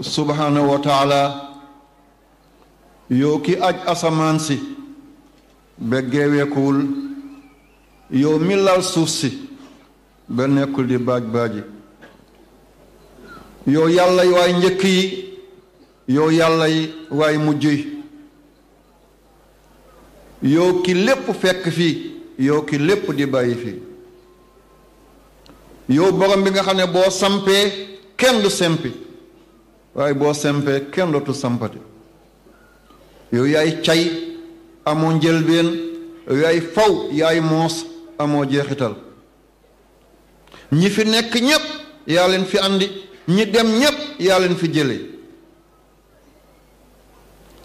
subhanahu wa taala yow ki aj asamaan si ba geeweekuwul yow mi lal suuf si ba nekkul di baaj baaji yow yàlla yi waay njëkk yi yow yàlla yi waay mujj yi yow ki lépp fekk fii yow ki lépp di bàyyi fii yow borom bi nga xam ne boo sampee kenn du sempi waaye boo sempee kenn dootu sampati yow yaay cay amoo njëlbeen yaay faw yaay moos amoo jeexital ñi fi nekk ñépp yaa leen fi andi ñi dem ñépp yaa leen fi jële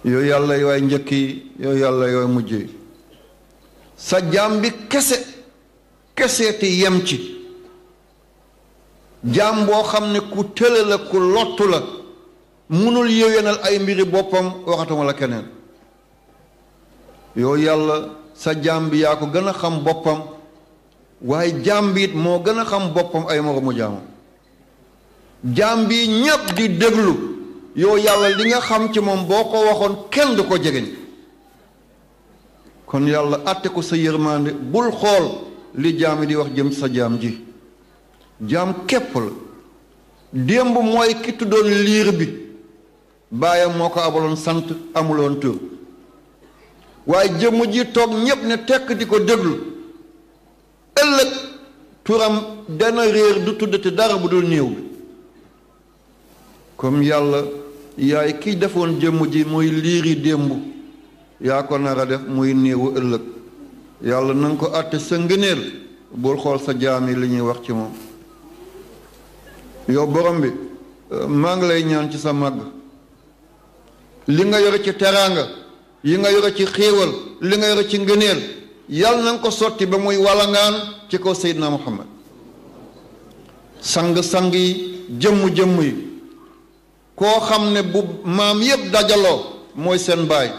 yow yàlla yaay njëkk yi yow yàlla yaay mujj yi sa jaam bi kese te yem ci jaam boo xam ne ku tële la ku lottu la munul yéwénal ay mbiri boppam waxatuma la keneen yow yàlla sa jaam bi yaa ko gën a xam boppam waaye jaam bi it moo gën a xam boppam ay moromu jaamam jaam bi ñépp di déglu yow yàlla li nga xam ci moom boo ko waxoon kenn du ko jegeñ kon yàlla àtte ko sa yërmande bul xool li jaam yi di wax jëm sa jaam ji jaam képp la démb mooy ki tuddoon liir bi baayam moo ko abaloon sant amuloon tur waaye jëmm ji toog ñépp ne tekk di ko déglu ëllëg turam dana réer du tuddati dara bu dul néew bi comme yàlla yaay ki defoon jëmm ji muy liiri démb yaa ko nar a def muy néewu ëllëg yàlla na nga ko àtte sa ngëneel bul xool sa jaam yi li ñuy wax ci moom yow borom bi maa ngi lay ñaan ci sa màgg li nga yore ci teraanga yi nga yore ci xéewal li nga yore ci ngëneel yàlla na nga ko sotti ba muy walangaan ci kaw Seydina Muhammad sang-sang yi jëmm-jëmm yi koo xam ne bu maam yépp dajaloo mooy seen baay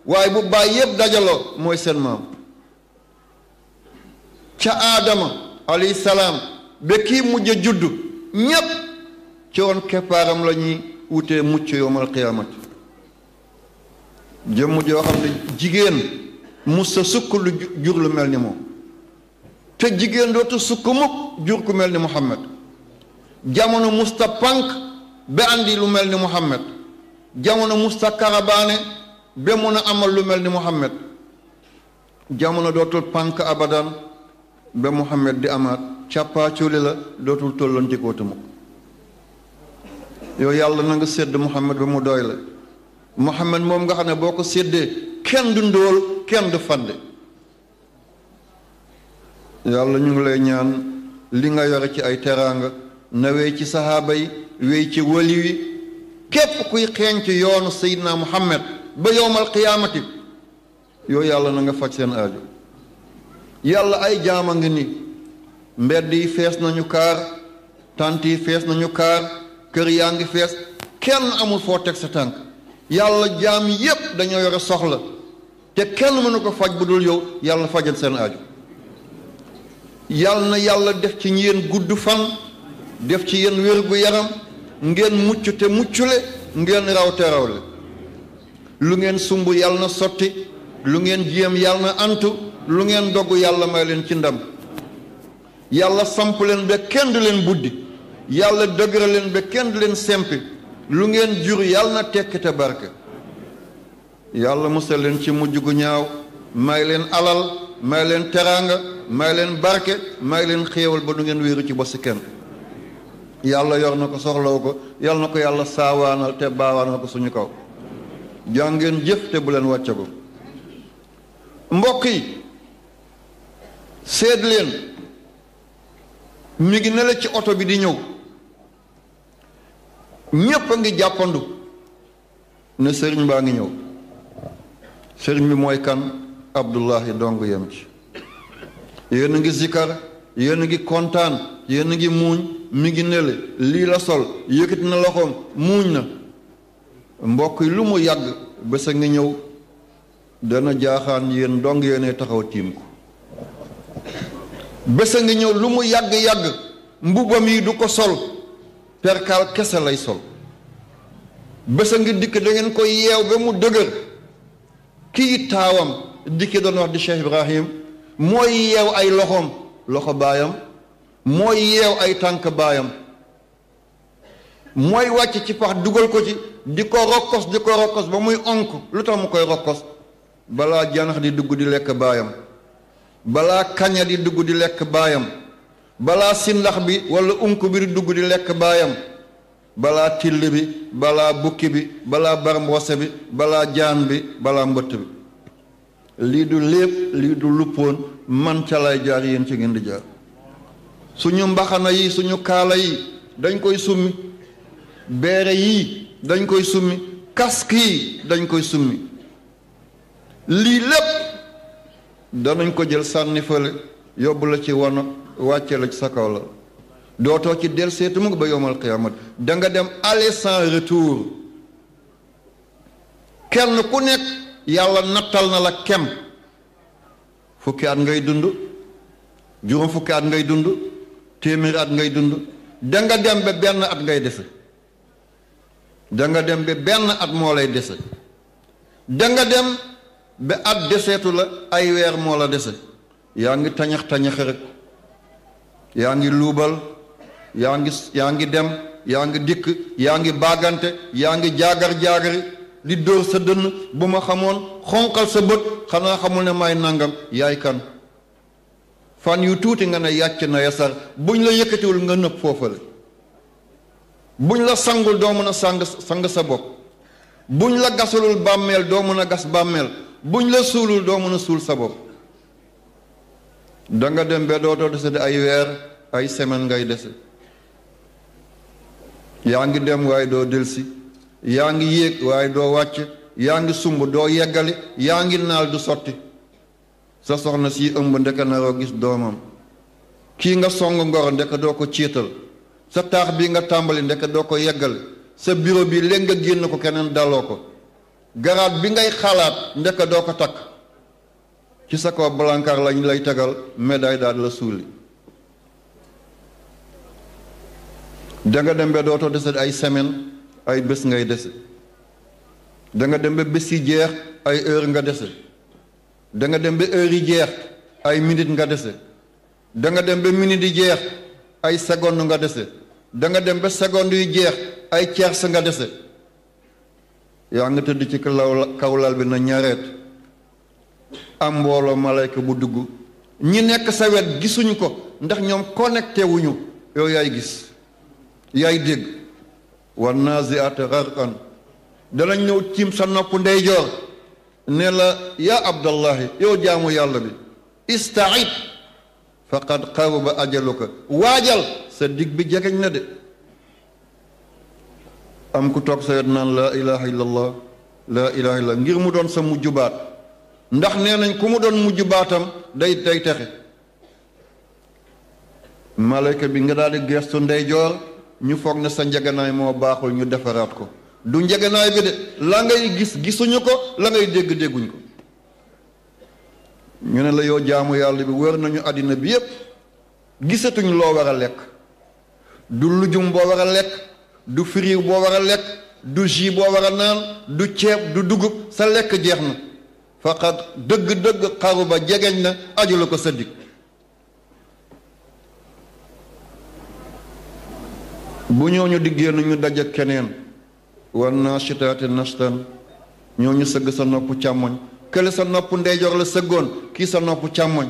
waaye bu baay yépp dajaloo mooy seen maam ca aadama alayhi salaam ba kii mujj a juddu ñépp ci woon keppaaram la ñuy wutee mucc yowmal qiyaamati jëmm joo xam ne jigéen musta sukk lu jur lu mel ni moom te jigéen dootu sukk mukk jur ku mel ni Muhammad jamono musta pànk ba andi lu mel ni Muhammad jamono musta karabaane ba mun a amal lu mel ni Muhammad jamono dootul pànk abadan ba Muhammad di amaat càppaaculi la dootul tolloon jikootu mukk yow yàlla na nga sédd Muhammad ba mu doy la Muhammad moom nga xam ne boo ko séddee kenn du ndóol kenn du fadde yàlla ñu ngi lay ñaan li nga yore ci ay teraanga na wéy ci sahaaba yi wéy ci wali wi képp kuy xeeñ ci yoonu Seydina Muhammad ba yowmal qiyaamati yow yàlla na nga faj seen aajo yàlla ay jaama ngi ni mbedd yi fees nañu kaar tant yi fees nañu kaar kër yaa ngi fees kenn amul foo teg sa tànk yàlla jaam yépp dañoo yore soxla te kenn mënu ko faj bu dul yow yàlla fajal seen aajo yàlla na yàlla def ci yéen gudd fan def ci yéen wér gu yaram ngeen mucc te muccule ngeen raw te rawle lu ngeen sumb yàlla na sotti lu ngeen jéem yàlla na antu lu ngeen dogg yàlla may leen ci ndam yàlla samp leen ba kenn du leen buddi yàlla dëgëral leen ba kenn du leen sempi lu ngeen jur yàlla na tekki te barke yàlla musal leen ci mujj gu ñaaw may leen alal may leen teraanga may leen barke may leen xéewal ba du ngeen wéeru ci bosi kenn yàlla yor na ko soxlaw ko yàlla na ko yàlla saawaanal te baawaanal ko suñu kaw jàngeen jëf te bu leen wàcce ko mbokk yi seet leen mi ngi ne la ci oto bi di ñëw ñépp a ngi jàppandu ne sëriñ baa ngi ñëw sëriñ bi mooy kan Abdullahi dong yem ci yéen a ngi zikar yéen a ngi kontaan yéen a ngi muuñ mi ngi nele lii la sol yëkkati na loxoom muuñ na mbokk yi lu mu yàgg bés a ngi ñëw dana jaaxaan yéen dong yéene taxaw tiim ko bés a ngi ñëw lu mu yàgg-yàgg mbubam yi du ko sol perkaal kese lay sol bés a ngi dikk da ngeen koy yeew ba mu dëgër kii taawam dikki doon wax di Cheikh Ibrahim mooy yeew ay loxoom loxo baayam mooy yeew ay tànk baayam mooy wàcc ci pax dugal ko ci di ko rokkos ba muy onk lu tax mu koy rokkos balaa janax di dugg di lekk baayam balaa kaña di dugg di lekk baayam balaa sindax bi wala unk bi di dugg di lekk baayam balaa till bi balaa bukki bi balaa barmboose bi balaa jaan bi balaa mbëtt bi lii du lépp lii du luppoon man ca lay jaar yéen ci ngeen di jaar suñu mbaxana yi suñu kaala yi dañ koy summi beere yii dañ koy summi casque yi dañ koy summi lii lépp danañ ko jël sànni fële yóbbu la ci wano wàcce la ci sa kaw la dootoo ci del seetu mu ba yowmal qiyamat da nga dem aller sans retour kenn ku nekk yàlla nattal na la kem fukki at ngay dund juróom fukki at ngay dund téeméeri at ngay dund da nga dem ba benn at ngay dese da nga dem ba benn at moo lay dese da nga dem ba at deseetu la ay weer moo la dese yaa ngi tañax rek yaa ngi luubal yaa ngi dem yaa ngi dikk yaa ngi baagante yaa ngi jaagar-jaagari di dóor sa dënn bu ma xamoon xonqal sa bët xanaa xamul ne may nangam yaay kan fan yu tuuti nga ne yàcc na yasar buñ la yëkkatiwul nga nëpp foofale buñ la sangul doo mën a sang sa bopp buñ la gasulul bàmmeel doo mën a gas bàmmeel buñ la suulul doo mën a suul sa bopp da nga dem ba dootoo dese di ay weer ay semaine ngay dese yaa ngi dem waaye doo delsi yaa ngi yéeg waaye doo wàcc yaa ngi sumb doo yeggali yaa ngi naal du sotti sa soxna si ëmb ndeke naroo gis doomam kii nga song ngoro ndeke doo ko ciital sa taax bi nga tàmbali ndeke doo ko yeggale sa bureau bi léegi nga génn ko keneen daloo ko garaat bi ngay xalaat ndeke doo ko takk ci sa kaw balankar lañ lay tegal médaille daal la suuli danga dem ba dootoo dese ay semaine ay bés ngay dese danga dem ba bés yi jeex ay heure nga dese danga dem ba heure yi jeex ay minute nga dese danga dem ba minute yi jeex ay seconde nga dese danga dem ba seconde yu jeex ay tiers nga dese yaa nga tëdd ci kawlal bi na ñareet am mbooloo malayka bu dugg ñi nekk sa wet gisuñu ko ndax ñoom connecté wuñu yow yaay gis yaay dégg wan nazi'at gharqan danañ ñëw tiim sa nopp ndeyjoor ne la yaa abdallahi yow jaamu yàlla bi ista'id faqad qaruba ajaluka waajal sa dig bi jegeñ na de am ku toog sa wet naan laa ilaha illallah laa ilaha illallah ngir mu doon sa mujju baat ndax nee nañ ku mu doon mujju baatam day texe malayka bi nga daal di gestu ndeyjoor ñu foog ne sa njeganaay moo baaxul ñu defaraat ko du njeganaay bi de la ngay gis gisuñu ko la ngay dégg dégguñ ko ñu ne la yow jaamu yàlla bi wër nañu àddina bi yépp gisatuñ loo war a lekk du lujum boo war a lekk du firiw boo war a lekk du jus boo war a naan du ceeb du dugub sa lekk jeex na faqat dëgg-dëgg xaru ba jegeñ na aju la ko sa dig bu ñooñu di génn ñu daje keneen wan naa sitaati nastan ñooñu sëgg sa nopp càmmoñ kële sa nopp ndeyjoor la sëggoon kii sa nopp càmmoñ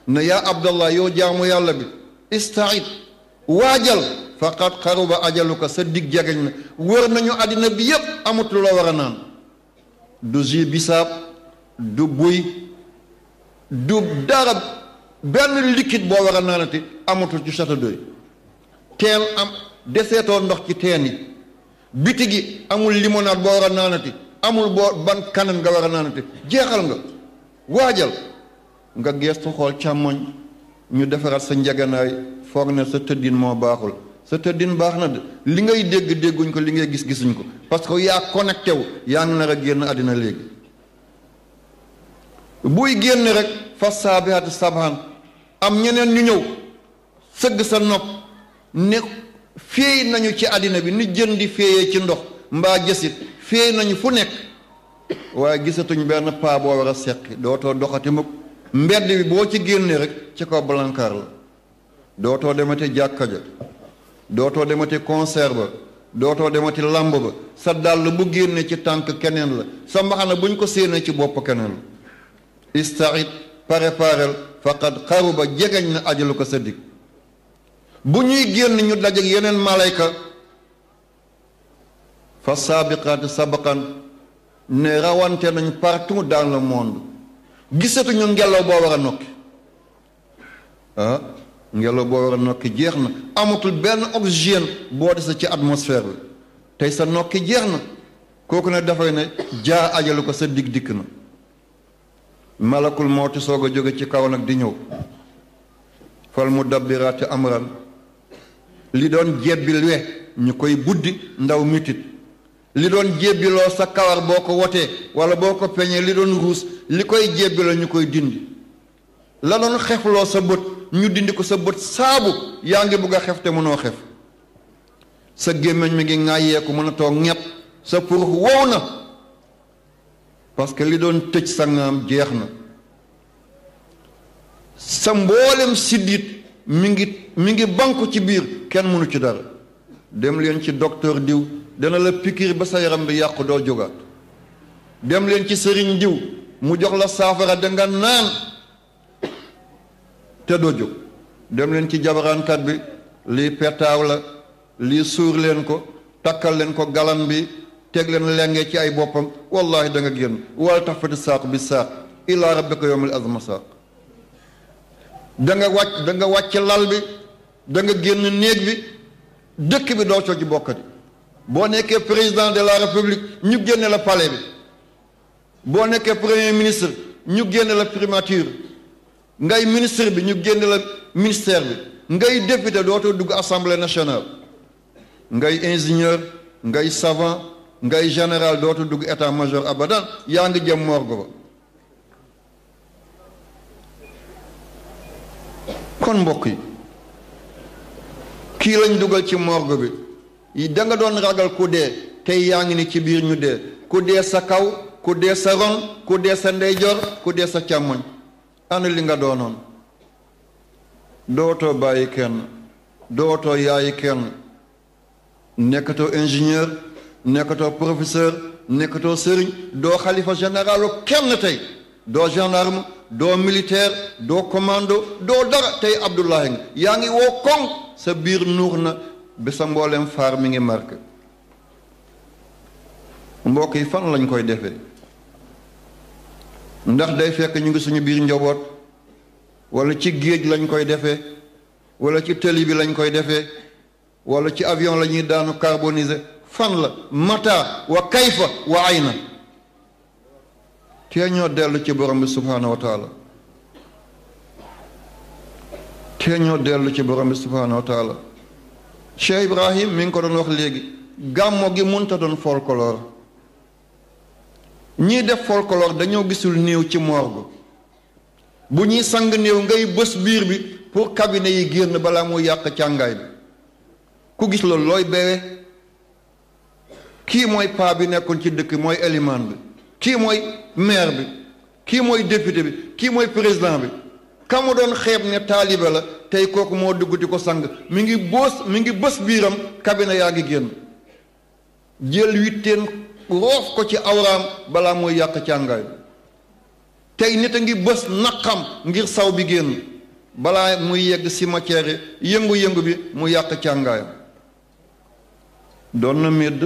ne yaa abdallah yow jaamu yàlla bi ista'id waajal faqat xaruba ajaluka sa dig jegeñ na wër nañu àddina bi yépp amut lu la war a naan du jus bisaab du buy du dara benn liquide boo war a naanati amatul ci château d'eau teen am deseetoo ndox ci teen yi biti gi amul limonade boo war a naanati amul boo ban kanan nga war a naanati jeexal nga waajal nga geestu xool càmmoñ ñu defaraat sa njaganaay foog ne sa tëddin moo baaxul sa tëddin baax na de li ngay dégg dégguñ ko li ngay gis gisuñ ko parce que yaa connecté wu yaa ngi nar a génn àddina léegi buy génn rek fa saabihaati sabhan am ñeneen ñu ñëw sëgg sa nopp ne féey nañu ci àddina bi ni jën di féeyee ci ndox mbaa jësit féey nañu fu nekk waaye gisatuñ benn paa boo war a seqi dootoo doxati mukk mbedd bi boo ci génnee rek ci kaw balankaar la dootoo demati jàkka ja dootoo demati concert ba dootoo demati làmb ba sa dàll bu génnee ci tànk keneen la sa mbaxana buñ ko séenee ci bopp keneen la ista'id préparel faqad qaruba jegeñ na ajalu ko sa dig bu ñuy génn ñu dajeek yeneen malayka fa saabiqaati sabaqan ne rawante nañ partout dans le monde gisatuñu ngelaw boo war a nokki ngelaw boo war a nokki jeex na amatul benn oxygène boo dese ci atmosphère bi tey sa nokki jeex na kooku ne dafay ne jaa ajalu ko sa dig dikk na malakul mawti soog a jóge ci kaw nag di ñëw fal mudabbiraati amran li doon jébbil we ñu koy buddi ndaw mitit li doon jébbiloo sa kawar boo ko wotee wala boo ko peñee li doon ruus li koy jébbiloo ñu koy dindi la doon xefloo sa bët ñu dindi ko sa bët saabu yaa ngi bugg a xef te mënoo xef sa gémmiñ mi ngi ŋàyyeeku mën a toog ñepp sa purux wow na parce que li doon tëj sa ngaam jeex na sa mboolem siddit mi ngi banku ci biir kenn mënu ci dara dem leen ci docteur diw dana la pikiir ba sa yaram bi yàqu doo jógaat dem leen ci sëriñ diw mu jox la saafara danga naan te doo jóg dem leen ci jabaraankat bi lii petaaw la lii suur leen ko takkal leen ko galan bi teg leen lenge ci ay boppam wallahi da nga génn wala tax fati saaq bi saaq ila rabbika yawmil azma saaq da nga wàcc lal bi da nga génn néeg bi dëkk bi doo ci bokkati boo nekkee président de la république ñu génne la palais bi boo nekkee premier ministre ñu génne la primature ngay ministre bi ñu génn la ministère bi ngay député dootoo dugg assemblée nationale ngay ingénieur ngay savant ngay général dootoo dugg état major abadan yaa ngi jëm morgue ba kon mbokk yi kii lañ dugal ci morgue bi da nga doon ragal ku dee tey yaa ngi ni ci biir ñu dee ku dee sa kaw ku dee sa ron ku dee sa ndeyjoor ku dee sa càmmoñ ana li nga doonoon dootoo bàyyi kenn dootoo yaayi kenn nekkatoo ingénieur nekkatoo professeur nekkatoo sëriñ doo xalifa généralu kenn tey doo gendarme doo militaire doo commando doo dara tey Abdoulaye nga yaa ngi woo koŋ sa biir nuur na bi sa mboolem faar mi ngi marqué mbokk yi fan lañ koy defee ndax day fekk ñu ngi suñu biir njaboot wala ci géej lañ koy defee wala ci tëli bi lañ koy defee wala ci avion la ñuy daanu carbonisé fan la mata wa kayfa wa ayna tee ñoo dellu ci borom bi subhaanahu wa taala tee ñoo dellu ci borom bi subhaanahu wa taala Cheikh Ibrahim mi ngi ko doon wax léegi gàmmo gi munta doon folklore ñii def folklore dañoo gisul néew ci morgue bu ñuy sang néew ngay bës biir bi pour cabinet yi génn balaa muy yàq càngaay bi ku gis loolu looy bewe kii mooy paa bi nekkoon ci dëkk mooy élimaan bi kii mooy maire bi kii mooy député bi kii mooy président bi ka mu doon xeeb ne taalibe la tey kooku moo dugg di ko sang mi ngi bës biiram cabinet yaa ngi génn jël witteen roof ko ci awraam balaa muy yàq càngaay bi tey nit a ngi bës naqam ngir saw bi génn balaa muy yegg cimetière yëngu-yëngu bi mu yàq càngaayam doon na médd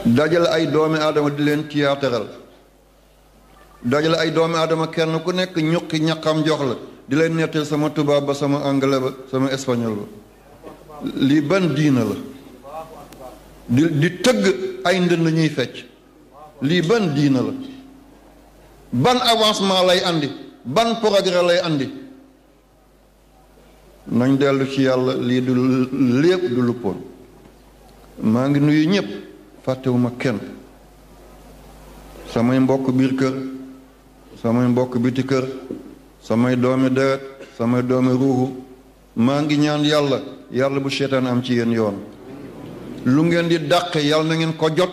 dajale ay doomi aadama di leen théâtral dajale ay doomi aadama kenn ku nekk ñuqi ñaqam jox la di leen nettal sama tubaab ba sama anglais ba sama espagnol ba lii ban diina la di tëgg ay ndënd ñuy fecc lii ban diina la ban avancement lay andi ban progrès lay andi nañ dellu ci yàlla lii du lépp du luppoon maa ngi nuyu ñëpp fàttewuma kenn samay mbokk biir kër samay mbokk biti kër samay doomi deret samay doomi ruuxu maa ngi ñaan yàlla bu seytaan am ci yéen yoon lu ngeen di dàq yàlla na ngeen ko jot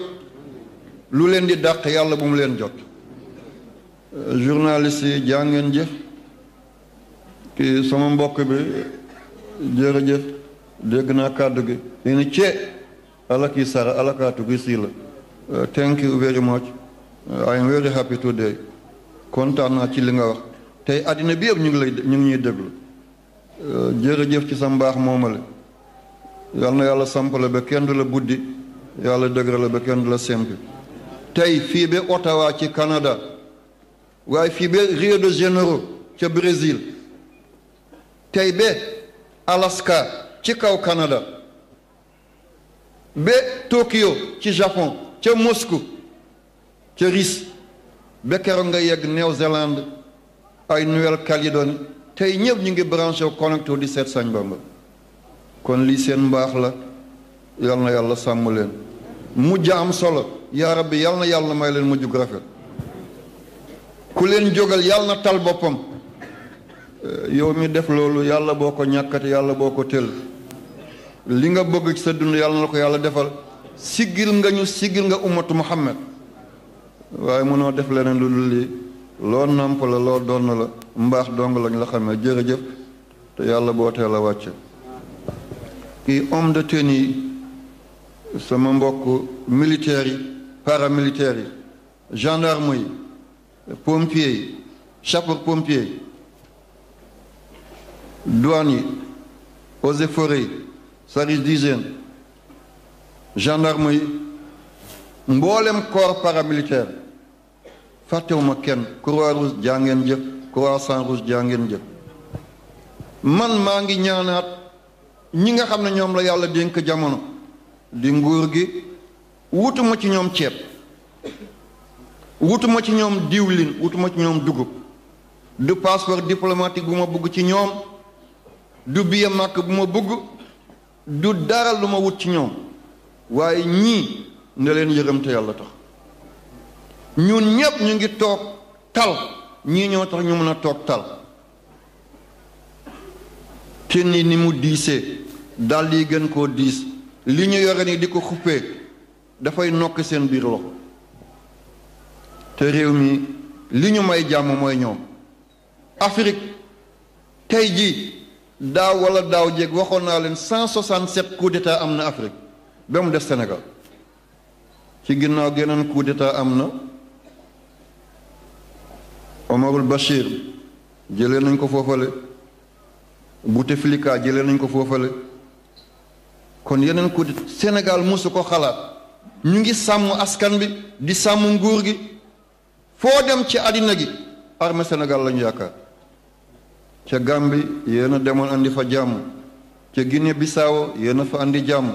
lu leen di dàq yàlla bu mu leen jot journaliste yi jaa ngeen jëf kii sama mbokk bi jërëjëf dégg naa kàddu gi yéen cee ala kii sara ala kaatu gi sii la thank you very much I am very happy today kontaan naa ci li nga wax tey àddina bi yëpp ñu ngi ñuy déglu jërëjëf ci sa mbaax moomale yal na yàlla sampale ba kenn du la buddi yàlla dëgërale ba kenn du la sempi tey fii ba Ottawa ci Canada waaye fii ba Rio de Janeiro ca Brésil tey ba Alaska ci kaw Canada ba Tokyo ci Japon ca Moscou ca Russie ba keroog nga yegg Nouvelle-Zélande ay Nouvelle-Calédonie tey ñëpp ñu ngi branché connecté di seet Sañ Bamba kon lii seen mbaax la yal na yàlla sàmm leen mujj am solo yaa rabbi yal na yàlla may leen mujj gu rafet ku leen jógal yal na tal boppam yow mi def loolu yàlla boo ko ñàkkati yàlla boo ko tël li nga bëgg ci sa dund yàlla na la ko yàlla defal siggil nga ñu siggil nga ummatu Muhammad waaye mënoo def leneen lu dul lii loo nàmp la loo doon la mbaax dong lañ la xamee jërëjëf te yàlla boo teel a wàcc kii homme de tenue sama mbokk militaires yi paramilitaires yi gendarme yi pompiers yi sapeur pompier yi douane yi eaux et forêts yi service d'hygiène gendarme yi mboolem corps paramilitaire fàttewuma kenn Croix-Rouge jaa ngeen jëf Croix-Rouge jaa ngeen jëf man maa ngi ñaanaat ñi nga xam ne ñoom la yàlla dénk jamono di nguur gi wutuma ci ñoom ceeb wutuma ci ñoom diwlin wutuma ci ñoom dugub du passeport diplomatique bu ma bëgg ci ñoom du billet màkk bu ma bëgg du dara lu ma wut ci ñoom waaye ñii ne leen yërëm te yàlla tax ñun ñépp ñu ngi toog tal ñii ñoo tax ñu mën a toog tal te ni mu diisee dal yi gën koo diis li ñu yore ni di ko xuppee dafay nokk seen biir loxo te réew mi li ñu may jàmm mooy ñoom Afrique tey jii daaw wala daaw jéeg waxoon naa leen 167 coup d'état am na Afrique ba mu des Sénégal ci ginnaaw geneen coup d'état am na Omarul Bachir jëlee nañ ko foofale Bouteflika jëlee nañ ko foofale kon yeneen coup d'état Sénégal mosu ko xalaat ñu ngi sàmm askan bi di sàmm nguur gi foo dem ci àddina gi armée Sénégal lañu yaakaar ca Gambie yéen a demoon andi fa jàmm ca Guinée Bissau yéen a fa andi jàmm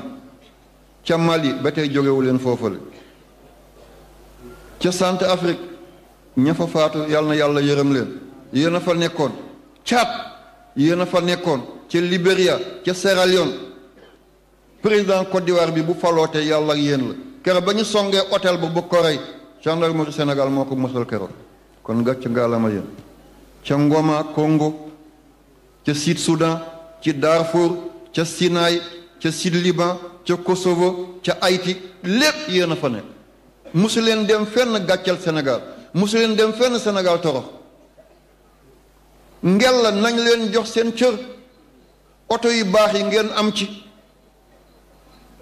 ca Mali ba tey jógewu leen foofale ca Centrafrique ña fa faatu yàlla na yàlla yërëm leen yéen a fa nekkoon Tchad yéen a fa nekkoon ca Libéria ca Sierra Leone président Côte d'Ivoire bi bu faloote yàlla ak yéen la keroog ba ñu songee hôtel ba bu ko rey gendarmerie Sénégal moo ko mosal keroog kon gàcc ngaalama yéen ca Ngoma Congo ca Sud Soudan ci Darfour ca Sinaï ca Sud Liban ca Kosovo ca Haïti lépp yéen a fa nekk musu leen dem fenn gàccal Sénégal musu leen dem fenn Sénégal torox ngel la nañ leen jox seen cër oto yu baax yi ngeen am ci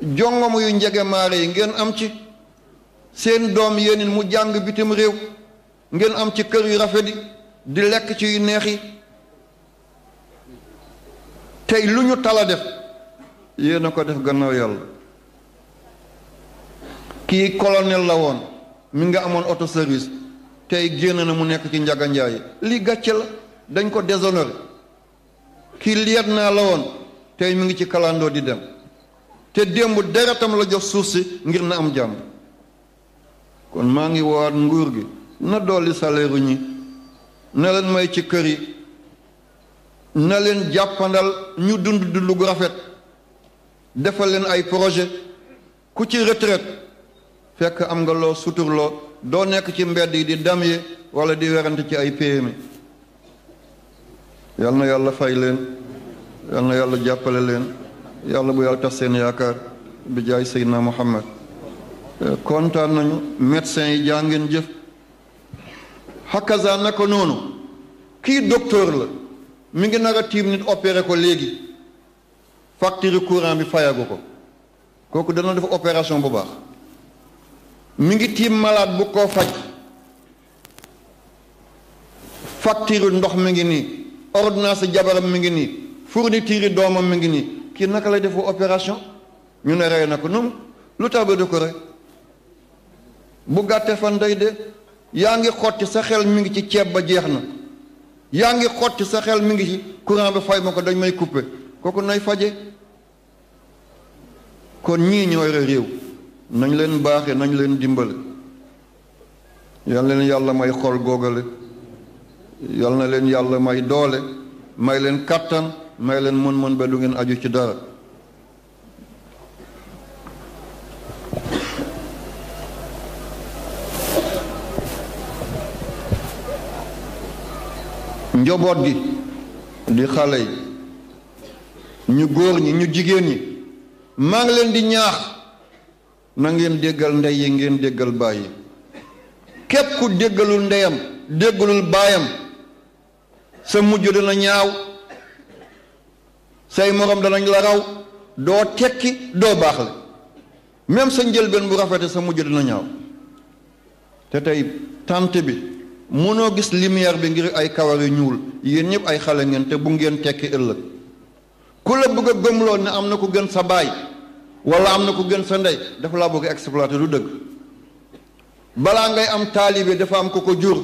jongomu yu njege maare yi ngeen am ci seen doom yéenin mu jàng bitim réew ngeen am ci kër yu rafet yi di lekk ci yu neex yi tey lu ñu tala def yéen a ko def gannaaw yàlla kii colonel la woon mi nga amoon auto service tey génn na mu nekk ci njaga njaay lii gàcce la dañ ko déshonoré kii lieutenant la woon tey mi ngi ci kalandoo di dem te démb deretam la jox suuf si ngir na am jàmm kon maa ngi woowaat nguur gi na dolli salaire ñi na leen may ci kër yi na leen jàppandal ñu dund dund gu rafet defal leen ay projet ku ci retraite fekk am nga loo suturloo doo nekk ci mbedd yi di damye wala di werante ci ay PMI yal na yàlla fay leen yal na yàlla jàppale leen yàlla bu yàlla tax seen yaakaar bi jaay Seydina Muhammad kontaan nañu médecins yi jaa ngeen jëf hakaza naka noonu kii docteur la mi ngi nar a tiim nit opéré ko léegi facture courant bi fayagu ko kooku dana def opération bu baax mi ngi tiim malade bu ko faj facture ndox mi ngi nii ordonnance jabaram mi ngi nii fourniture doomam mi ngi nii kii naka lay defu opération ñu ne rey na ko noonu lu tax ba du ko rey bu gàttee fan day de yaa ngi xotti sa xel mi ngi ci ceeb ba jeex na yaa ngi xotti sa xel mi ngi ci courant bi fay ma ko dañ may couper kooku nay faje kon ñii ñoo yore réew nañ leen baaxe nañ leen dimbale yal na leen yàlla may xol googale yal na leen yàlla may doole may leen kàttan may leen mën-mën ba du ngeen aju ci dara njaboot gi di xale yi ñu góor ñi ñu jigéen ñi maa ngi leen di ñaax na ngeen déggal ndey yi ngeen déggal baay yi képp ku déggalul ndeyam déggalul baayam sa mujj dana ñaaw say morom danañ la raw doo tekki doo baaxle même sa njëlbeen bu rafete sa mujj dana ñaaw te tey tànt bi mënoo gis lumière bi ngir ay kawar yu ñuul yéen ñëpp ay xale ngeen te bu ngeen tekki ëllëg ku la bëgg a gëmloo ne am na ku gën sa baay wala am na ku gën sa ndey dafa laa bëgg a exploiter du dëgg balaa ngay am taalibe dafa am ku ko jur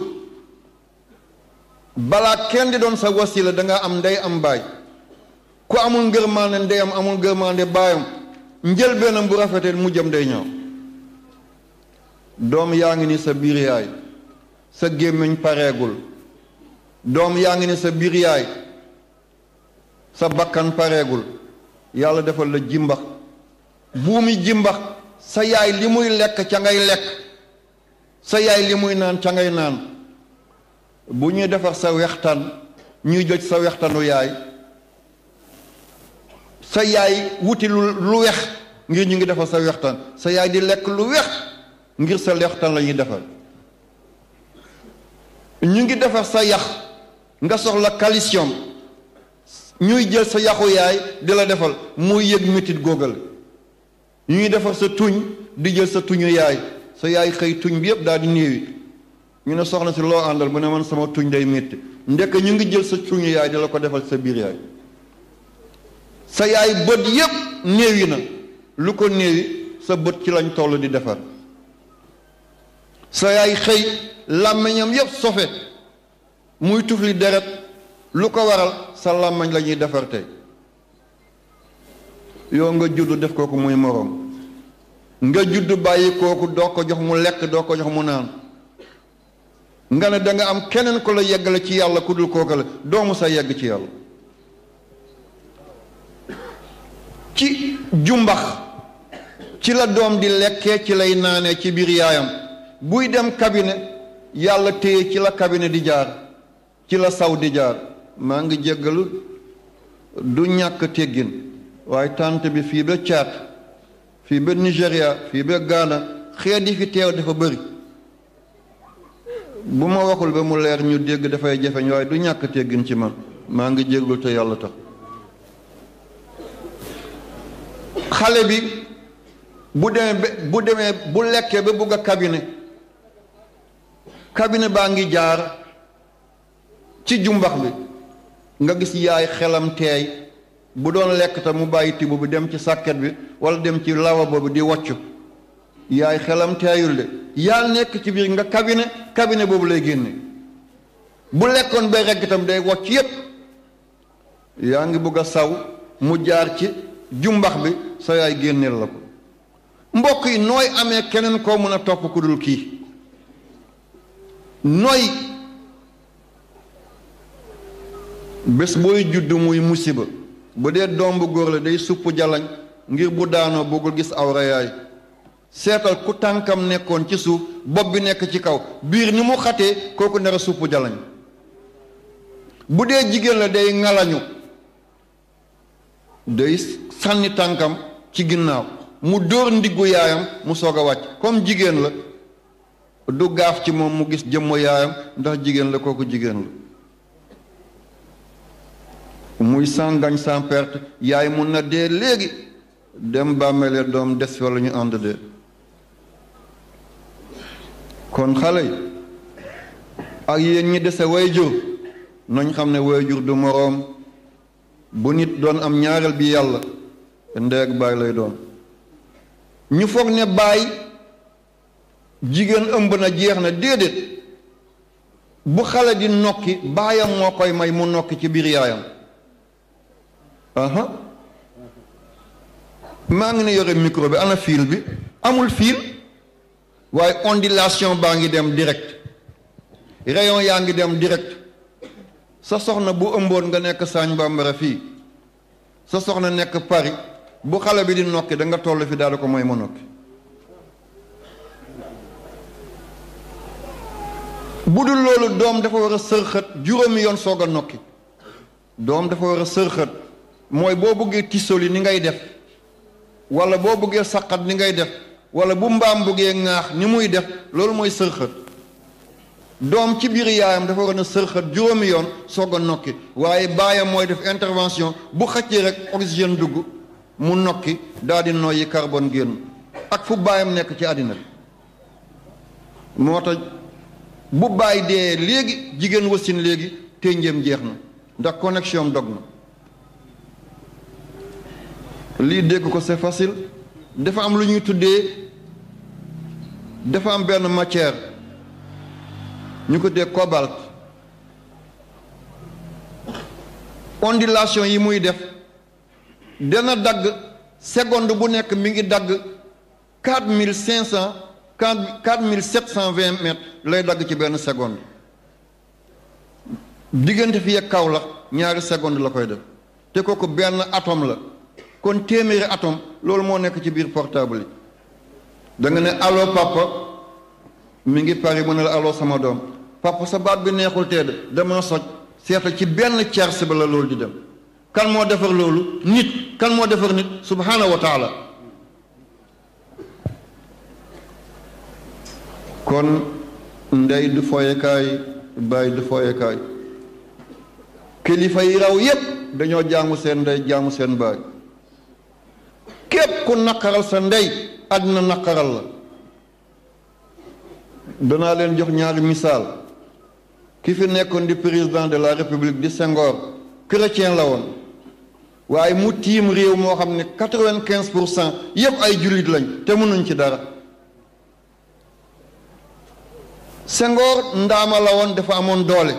balaa kenn di doon sa wasila danga am ndey am baay ku amul ngërmaande ndeyam amul ngërmaande baayam njëlbeenam bu rafetee mujjam day ñaaw doom yaa ngi ni sa biir yaay sa gémmiñ pareegul doom yaa ngi ne sa biir yaay sa bakkan pareegul yàlla defal la jimbax buumi jimbax sa yaay li muy lekk ca ngay lekk sa yaay li muy naan ca ngay naan bu ñuy defar sa wextaan ñuy joj sa wextanu yaay sa yaay wuti lu wex ngir ñu ngi defar sa wextaan sa yaay di lekk lu wex ngir sa wextaan la ñuy defar ñu ngi defar sa yax nga soxla calcium ñuy jël sa yaxu yaay di la defal muy yëg métit góogal ñu ngi defar sa tuñ di jël sa tuñu yaay sa yaay xëy tuñ bi yëpp daal di néewi ñu ne soxna si loo àndal bu ne man sama tuñ day métti ndekk ñu ngi jël sa tuñu yaay di la ko defal sa biir yaay sa yaay bët yëpp néewi na lu ko néewi sa bët ci lañ toll di defar sa yaay xëy làmmiñam yëpp sofe muy tufli deret lu ko waral sa làmmiñ la ñuy defar tey yow nga judd def kooku muy moroom nga judd bàyyi kooku doo ko jox mu lekk doo ko jox mu naan nga ne da nga am keneen ko la yeggale ci yàlla ku dul kooku la doomu sa yegg ci yàlla ci jumbax ci la doom di lekkee ci lay naanee ci biir yaayam buy dem cabinet yàlla téye ci la cabinet di jaar ci la saw di jaar maa ngi jéggalu du ñàkk teggin waaye tànt bi fii ba Caat fii ba Nigéria fii ba Ghana xeet yi fi teew dafa bëri bu ma waxul ba mu leer ñu dégg dafay jafeñ waaye du ñàkk teggin ci man maa ngi jéglu te yàlla tax xale bi bu demee bu lekkee ba bugg a cabinet baa ngi jaar ci jumbax bi nga gis yaay xelam teey bu doon lekk ta mu bàyyi tibb bi dem ci sàkket bi wala dem ci lavabo bi di wocc yaay xelam teeyul de yaa nekk ci biir nga cabinet boobu lay génne bu lekkoon bay rekk itam day wocc yépp yaa ngi bugg a saw mu jaar ci jumbax bi sa yaay génneel la ko mbokk yi nooy amee keneen koo mën a topp ku dul kii nooy bés booy judd muy musiba bu dee doom bu góor la day supp jalañ ngir bu daanoo bëggul gis awra yaay seetal ku tànkam nekkoon ci suuf bopp bi nekk ci kaw biir ni mu xatee kooku nar a supp jalañ bu dee jigéen la day ngalañu day sànni tànkam ci ginnaaw mu dóor ndiggu yaayam mu soog a wàcc comme jigéen la du gaaf ci moom mu gis jëmm yaayam ndax jigéen la kooku jigéen la muy sans gagne sans perte yaay mun na dee léegi dem bàmmeele doom des fi walla ñu ànd dee kon xale yi ak yéen ñi dese wayjur nañ xam ne wayjur du moroom bu nit doon am ñaareel bi yàlla ndey ak baay lay doon ñu foog ne baay jigéen ëmb na jeex na déedéet bu xale di nokki baayam moo koy may mu nokki ci biir yaayam aha maa ngi ne yore micro bi ana fil bi amul fil waaye ondulation baa ngi dem direct rayon yaa ngi dem direct sa soxna bu ëmboon nga nekk Sagne Bambara fii sa soxna nekk Paris bu xale bi di nokki da nga toll fi daal ko mooy ma nokki bu dul loolu doom dafa war a sërxët juróomi yoon soog a nokki doom dafa war a sërxët mooy boo bëggee tisoli ni ngay def wala boo bëggee saqat ni ngay def wala bu mbaam bëggee ŋaax ni muy def loolu mooy sërxët doom ci biir yaayam dafa war a sërxët juróomi yoon soog a nokki waaye baayam mooy def intervention bu xëccee rek oxygène dugg mu nokki daal di noyyi carbone génn ak fu baayam nekk ci àddina bi moo tax bu baay dee léegi jigéen wasin léegi ténjéem jeex na ndax connexion dog na lii dégg ko c'est facile dafa am lu ñuy tuddee dafa am benn matière ñu ko dee cobalt ondulation yi muy def dana dagg seconde bu nekk mi ngi dagg 4500 4720 mètres lay dagg ci benn seconde diggante fii ak Kaolack ñaari seconde la koy def te kooku benn atome la kon téeméeri atome loolu moo nekk ci biir portable yi da nga ne allo papa mi ngi Paris mu ne la allo sama doom papa sa baat bi neexul tee de dama soj seetal ci benn tierce ba la loolu di dem kan moo defar loolu nit kan moo defar nit subhanahu wa taala kon ndey du foyekaay bàyyi du foyekaay kilifa yi raw yépp dañoo jaamu seen ndey jaamu seen baay képp ku naqaral sa ndey àddina naqaral la danaa leen jox ñaari misaal ki fi nekkoon di président de la république di Senghor chrétien la woon waaye mu tiim réew moo xam ne 95% yépp ay jullit lañ te mënuñ ci dara Senghor ndaama la woon dafa amoon doole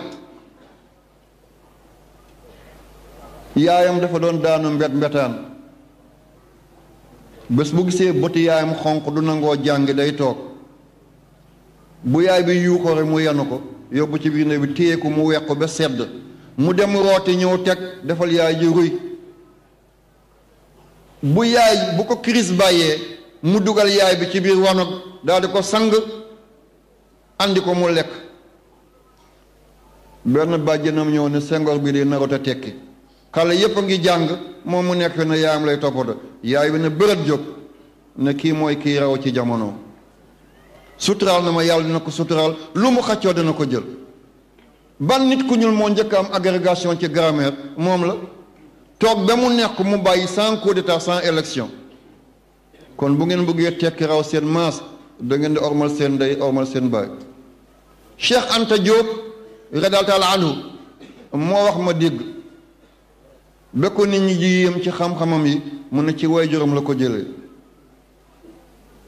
yaayam dafa doon daanu mbetaan bés bu gisee bëti yaayam xonq du nangoo jàng day toog bu yaay bi yuuxoo rek mu yanu ko yóbbu ci biir ne bi téye ko mu weq ko ba sedd mu dem rooti ñëw teg defal yaay ji ruy bu yaay bu ko crise bàyyee mu dugal yaay bi ci biir wanag daal di ko sang andi ko mu lekk benn bàjjenam ñëw ne Senghor bi di narota tekki xale yépp a ngi jàng moom mu nekk fi ne yaayam lay toppatoo yaay bi ne bërët jóg ne kii mooy kii raw ci jamono suturaal na ma yàlla dina ko suturaal lu mu xaccoo dina ko jël ban nit ku ñuul moo njëkk am agrégation ci grammaire moom la toog ba mu nekk mu bàyyi sans coup d'état sans élection kon bu ngeen bëggee tekki raw seen maas da ngeen di ormal seen ndey ormal seen baay Cheikh Anta Diop radiyallahu taala anhu moo wax ma dégg ba ko nit ñi ji yéem ci xam-xamam yi mu ne ci waajuram la ko jëlee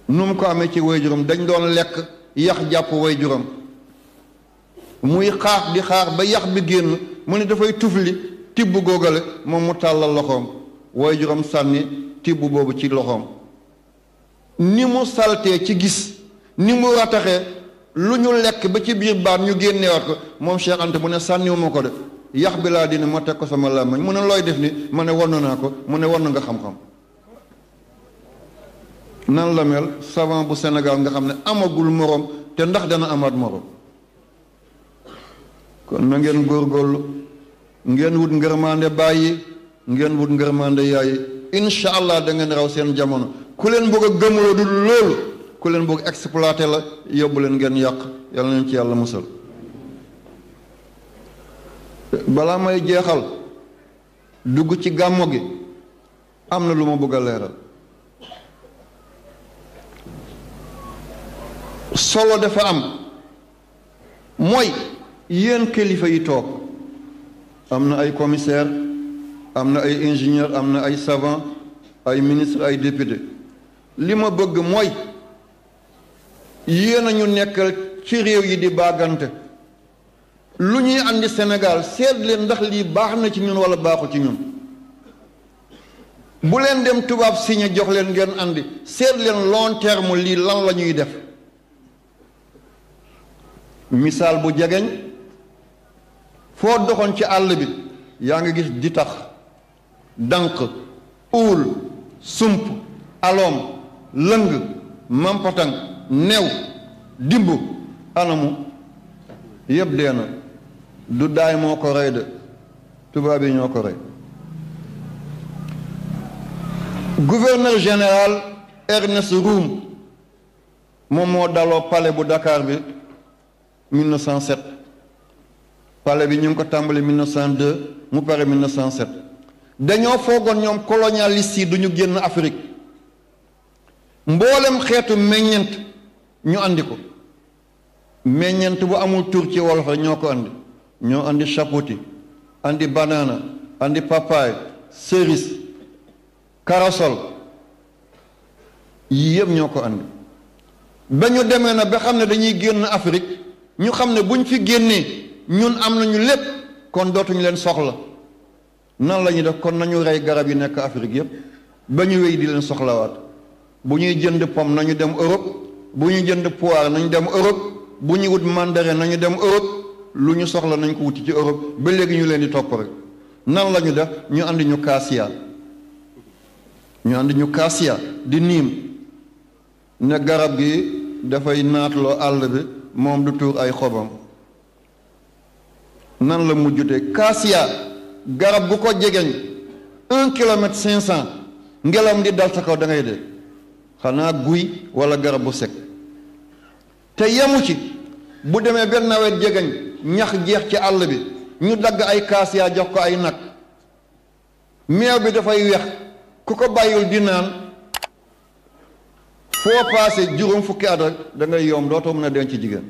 nu mu ko amee ci waajuram dañ doon lekk yax jàpp waajuram muy xaar di xaar ba yax bi génn mu ne dafay tufli tibb góogale moom mu tàllal loxoom waajuram sànni tibb boobu ci loxoom ni mu saltee ci gis ni mu rataxee lu ñu lekk ba ci biir baat ñu génneewaat ko moom Cheikh Anta mu ne sànniwuma ko de yax bi laa dina ma teg ko sama làmmiñ mu ne looy def ni ma ne wann naa ko mu ne wann nga xam-xam nan la mel savant bu Sénégal nga xam ne amagul morom te ndax dana amaat morom kon na ngeen góorgóorlu ngeen wut ngërmande bàyyi ngeen wut ngërmande yaayi incha allah da ngeen raw seen jamono ku leen bëgg a gëmloo du loolu ku leen bëgg exploité la yóbbu leen ngeen yàq yàlla nañ ci yàlla musal balaa may jeexal dugg ci gàmmo gi am na lu ma bëgg a leeral solo dafa am mooy yéen kilifa yi toog am na ay commissaire am na ay ingénieur am na ay savant ay ministre ay député li ma bëgg mooy yéen a ñu nekkal ci réew yi di baagante lu ñuy andi Sénégal seet leen ndax lii baax na ci ñun wala baaxu ci ñun bu leen dem tubaab signé jox leen ngeen andi seet leen long terme lii lan la ñuy def misaal bu jegeñ foo doxoon ci àll bi yaa ngi gis di tax dànq uul sump aloom lëng mampatang new dimb anamu yëpp dee na du daay moo ko rey de tubaab yi ñoo ko rey gouverneur général Ernest Roume moom moo daloo palais bu Dakar bi 1907 palais bi ñu ngi ko tàmbali 1902 mu pare 1907 dañoo foogoon ñoom colonialiste yi du ñu génn Afrique mboolem xeetu meññent ñu andi ko meññent bu amul tur ci wolof rek ñoo ko andi ñoo andi chapoti andi banana andi papaye cerise corossol yii yëpp ñoo ko andi ba ñu demee na ba xam ne dañuy génn Afrique ñu xam ne buñ fi génnee ñun am nañu lépp kon dootuñu leen soxla nan la ñuy def kon nañu rey garab yi nekk Afrique yëpp ba ñu wéy di leen soxlawaat bu ñuy jënd pomme nañu dem Europe bu ñu jënd poire nañ dem Europe bu ñu wut mandarin nañu dem Europe lu ñu soxla nañ ko wuti ci Europe ba léegi ñu leen di topp rek nan la ñu def ñu andi ñu cassia di niim ne garab gi dafay naatloo àll bi moom du tuur ay xobam nan la mujjutee cassia garab gu ko jegeñ 1 kilomètre 500 ngelam di dal sa kaw da ngay dee xanaa guy wala garab bu sec te yemu ci bu demee benn nawet jegeñ ñax jeex ci àll bi ñu dagg ay cassia jox ko ay nag meew bi dafay weex ku ko bàyyul di naan foo paase juróom fukki at rek da ngay yomb dootoo mën a denc jigéen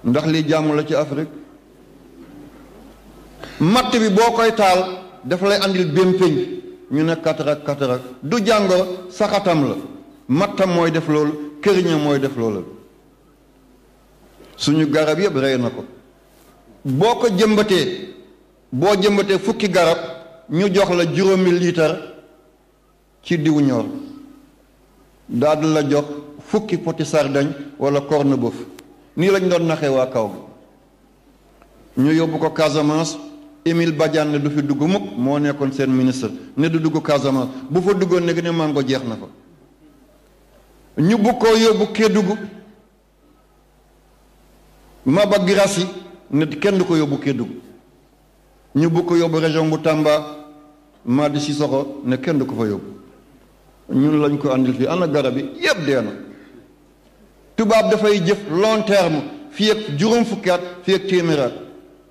ndax lii jàmm la ci Afrique matt bi boo koy taal dafa lay andil bémpeñ ñu ne katarak du jàngoro saxatam la mattam mooy def loolu këriñam mooy def loolu suñu garab yëpp rey na ko boo ko jëmbatee fukki garab ñu jox la 5 litre ci diw ñor daal di la jox fukki poti sardañ wala corne-boeuf nii lañ doon naxee waa kaw gi ñu yóbbu ko Casamance Émile Badiane ne du fi dugg mukk moo nekkoon seen ministre ne du dugg Casamance bu fa duggoon ne ne mango jeex na fa ñu bu ko yóbbu Kédougou Maba Girassi ne kenn du ko yóbbu Kédougou ñu bu ko yóbbu région bu Tamba Madi Sissoko ne kenn du ko fa yóbbu ñun lañ ko andil fii ana garab yi yépp dee na tubaab dafay jëf long terme fii ak juróom fukki at fii ak téeméeri at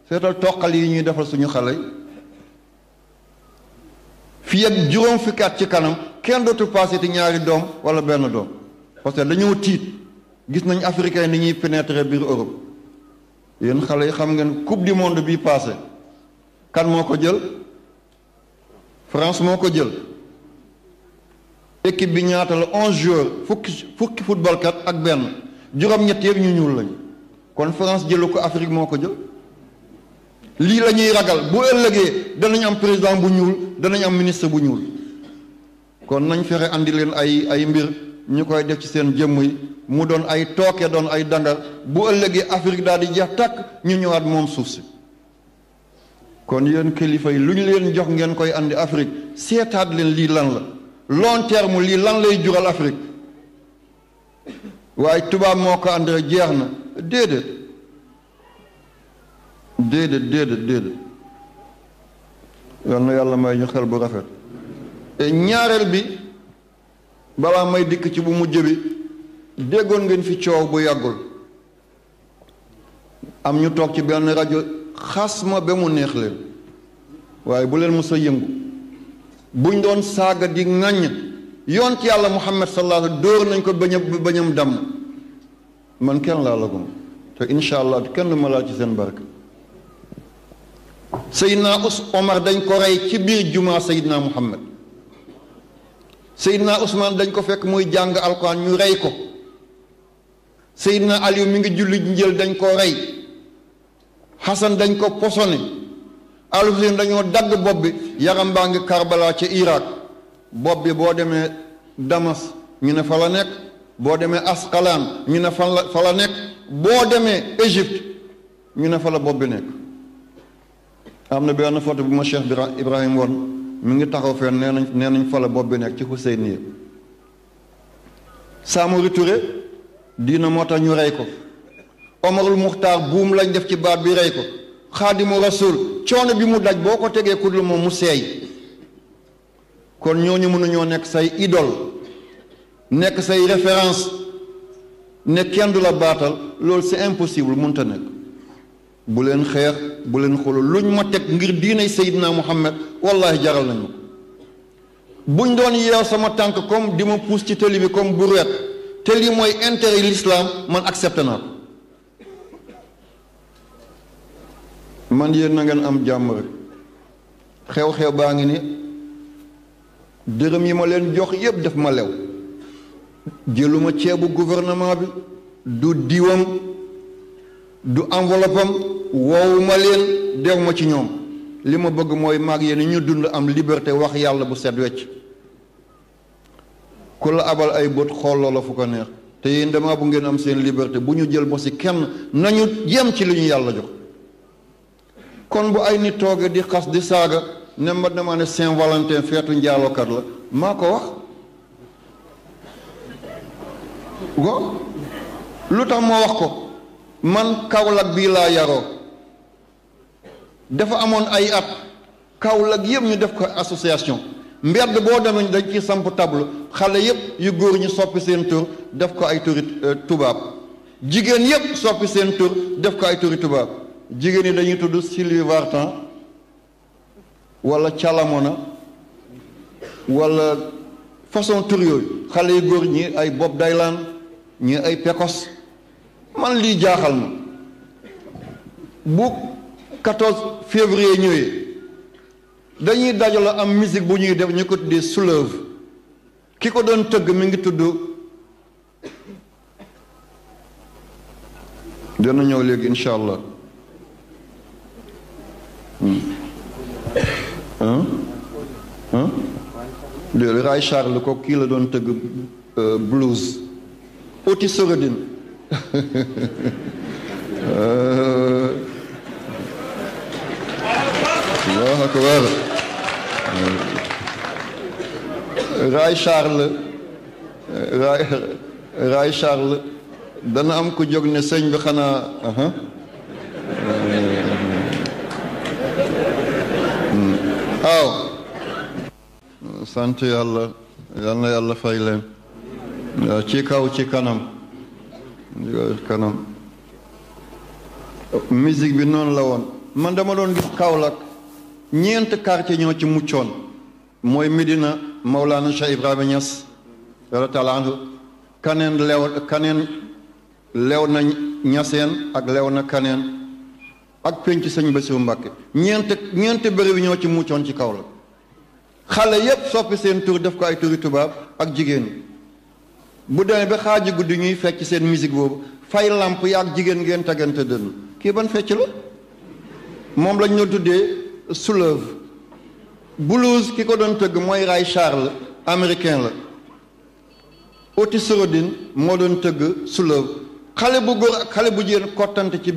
seetal toqal yi ñuy defal suñu xale yi fii ak juróom fukki at ci kanam kenn dootu passé ti ñaari doom wala benn doom parce que dañoo tiit gis nañ africain ni ñuy pénétrer biir Europe yéen xale yi xam ngeen coupe du monde bii passé kan moo ko jël France moo ko jël équipe bi ñaata la 11 joueurs fukki football kat ak benn juróom-ñett yëpp ñu ñuul lañ kon France jëlu ko Afrique moo ko jël lii la ñuy ragal bu ëllëgee danañ am président bu ñuul danañ am ministre bu ñuul kon nañ fexe andi leen ay mbir ñu koy def ci seen jëmm yi mu doon ay tooke doon ay dangar bu ëllëgee Afrique daal di jeex tàkk ñu ñëwaat moom suuf si kon yéen kilifa yi lu ñu leen jox ngeen koy andi Afrique seetaat leen lii lan la long terme lii lan lay jural Afrique waaye tubaab moo ko andi rek jeex na déedéet yal na yàlla may ñu xel bu rafet ñaareel bi balaa may dikk ci bu mujj bi déggoon ngeen fi coow bu yàggul am ñu toog ci benn rajo xas ma ba mu neex leen waaye bu leen mës a yëngu buñ doon saaga di ŋàññ yonent yàlla Muhammad sallallahu alayhi dóor nañ ko bañam damm man kenn laa lagum te incha allah kenn du ma laal ci seen barke Seydina Omar dañ ko rey ci biir jumaa Seydina Muhammad Seydina Ousmane dañ ko fekk muy jàng alquran ñu rey ko Seydina Aliou mi ngi julli njël dañ ko rey Hassan dañ ko posone Al-Hussein dañoo dagg bopp bi yaram baa ngi Karbala ca Irak bopp bi boo demee Damas ñu ne fa la nekk boo demee Asqalaan ñu ne fa la nekk boo demee Égypte ñu ne fa la bopp bi nekk am na benn photo bu ma Cheikh Ibrahim woon mi ngi taxaw fenn nee nañ fa la bopp bi nekk ci Hussein Samori Touré diina moo tax ñu rey ko Omarul Muxtaar buum lañ def ci baat bi rey ko Xaadimu Rasul coono bi mu daj boo ko tegee kudul moom mu seey kon ñooñu mënuñoo nekk say idole nekk say référence ne kenn du la baatal loolu c'est impossible mënta nekk bu leen xeex bu leen xulu luñ ma teg ngir diinay Seydina Muhammad wallahi jaral nañu ko buñ doon yeew sama tànk comme di ma puus ci télé bi comme brouette te lii mooy intérêt l'islam man accepté naa ko man yéen na ngeen am jàmm rek xew-xew baa ngi ni dërëm yi ma leen jox yépp def ma lew jëluma ceebu gouvernement bi du diwam du enveloppe am woowu ma leen dew ma ci ñoom li ma bëgg mooy maag yéen ñu dund am liberté wax yàlla bu set wecc ku la abal ay bët xool loola fu ko neex te yéen dama bu ngeen am seen liberté bu ñu jël bosi kenn nañu yem ci li ñu yàlla jox. kon bu ay nit toogee di xas di saaga ne ma dama ne Saint-Valentin feetu njaalookat la maa ko wax go lu tax ma wax ko man Kaolack bii laa yaroo dafa amoon ay at Kaolack yëpp ñu def ko association mbedd boo demee dañ ci samp table xale yëpp yu góor ñi soppi seen tur def ko ay turi tubaab jigéen yëpp soppi seen tur def ko ay turi tubaab jigéen ñi dañuy tudd Sylvie Vartan wala Calamona wala façon tur yooyu xale yu góor ñi ay Bob Dylan ñi ay Pecos man lii jaaxal ma bu 14 février ñëwee dañuy dajale am musique bu ñuy def ñu ko tuddee soulève ki ko doon tëgg mi ngi tudd dana ñëw léegi incha allah léegi Ray Charles ko kii la doon tëgg blues Otis Redding Allahu akbar Ray Charles dana am ku jóg ne sëñ bi xanaa waaw sant yàlla yal na yàlla fay leen ci kaw ci kanam musique bi noonu la woon man dama doon gis Kaolack ñeent quartier ñoo ci muccoon mooy Medina Maulana Cheikh Ibrahima Niass radiyallahu anhu kaneen lew na Ñaseen ak lew na kaneen ak penc sëñ Bassirou Mbacké ñeent bëri bi ñoo ci muccoon ci Kaolack xale yépp soppi seen tur def ko ay turi tubaab ak jigéen ñi bu demee ba xaaji guddi ñuy fecc seen musique boobu fay lamp ya ak jigéen ngeen tegante dënn kii ban fecc la moom lañ ñoo tuddee soulève blues ki ko doon tëgg mooy Ray Charles américain la Otis Redding moo doon tëgg soulève xale bu góor ak xale bu jigéen kottante ci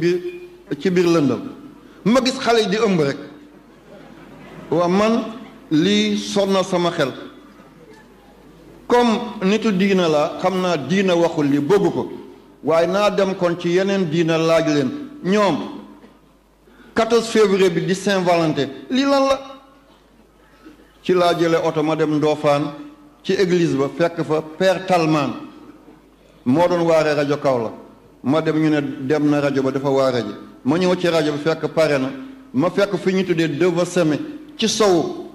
biir lëndam ma gis xale yi di ëmb rek waa man lii sonna sama xel comme nitu diina la xam naa diina waxul li bëgg ko waaye naa dem kon ci yeneen diina laaj leen ñoom 14 février bi di Saint-Valentin lii lan la ci laa jële oto ma dem Ndofane ci église ba fekk fa Père Talman moo doon waare rajo Kaolack ma dem ñu ne dem na rajo ba dafa waare ji ma ñëw ci rajo bi fekk pare na ma fekk fi ñu tuddee Deva Seme ci sowu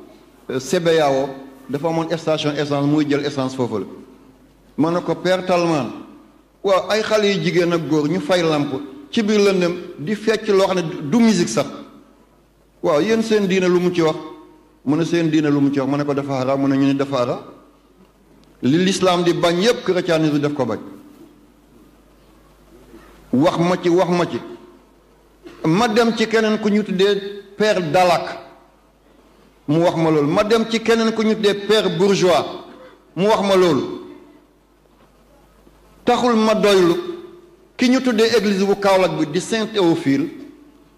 CBAO dafa amoon station essence muy jël essence foofu la ma ne ko Père Talman waaw ay xale yu jigéen ak góor ñu fay lamp ci biir lëndëm di fecc loo xam ne du musique sax waaw yéen seen diine lu mu ci wax mu ne seen diine lu mu ci wax ma ne ko dafa xaraam mu ne ñu ne dafa xaraam li l'islam di bañ yépp christianisme def ko bañ wax ma ci ma dem ci keneen ku ñu tuddee Père Dalak mu wax ma loolu ma dem ci keneen ku ñu tuddee Père Bourgeois mu wax ma loolu taxul ma doylu ki ñu tuddee église bu Kaolack bi di Saint Théophile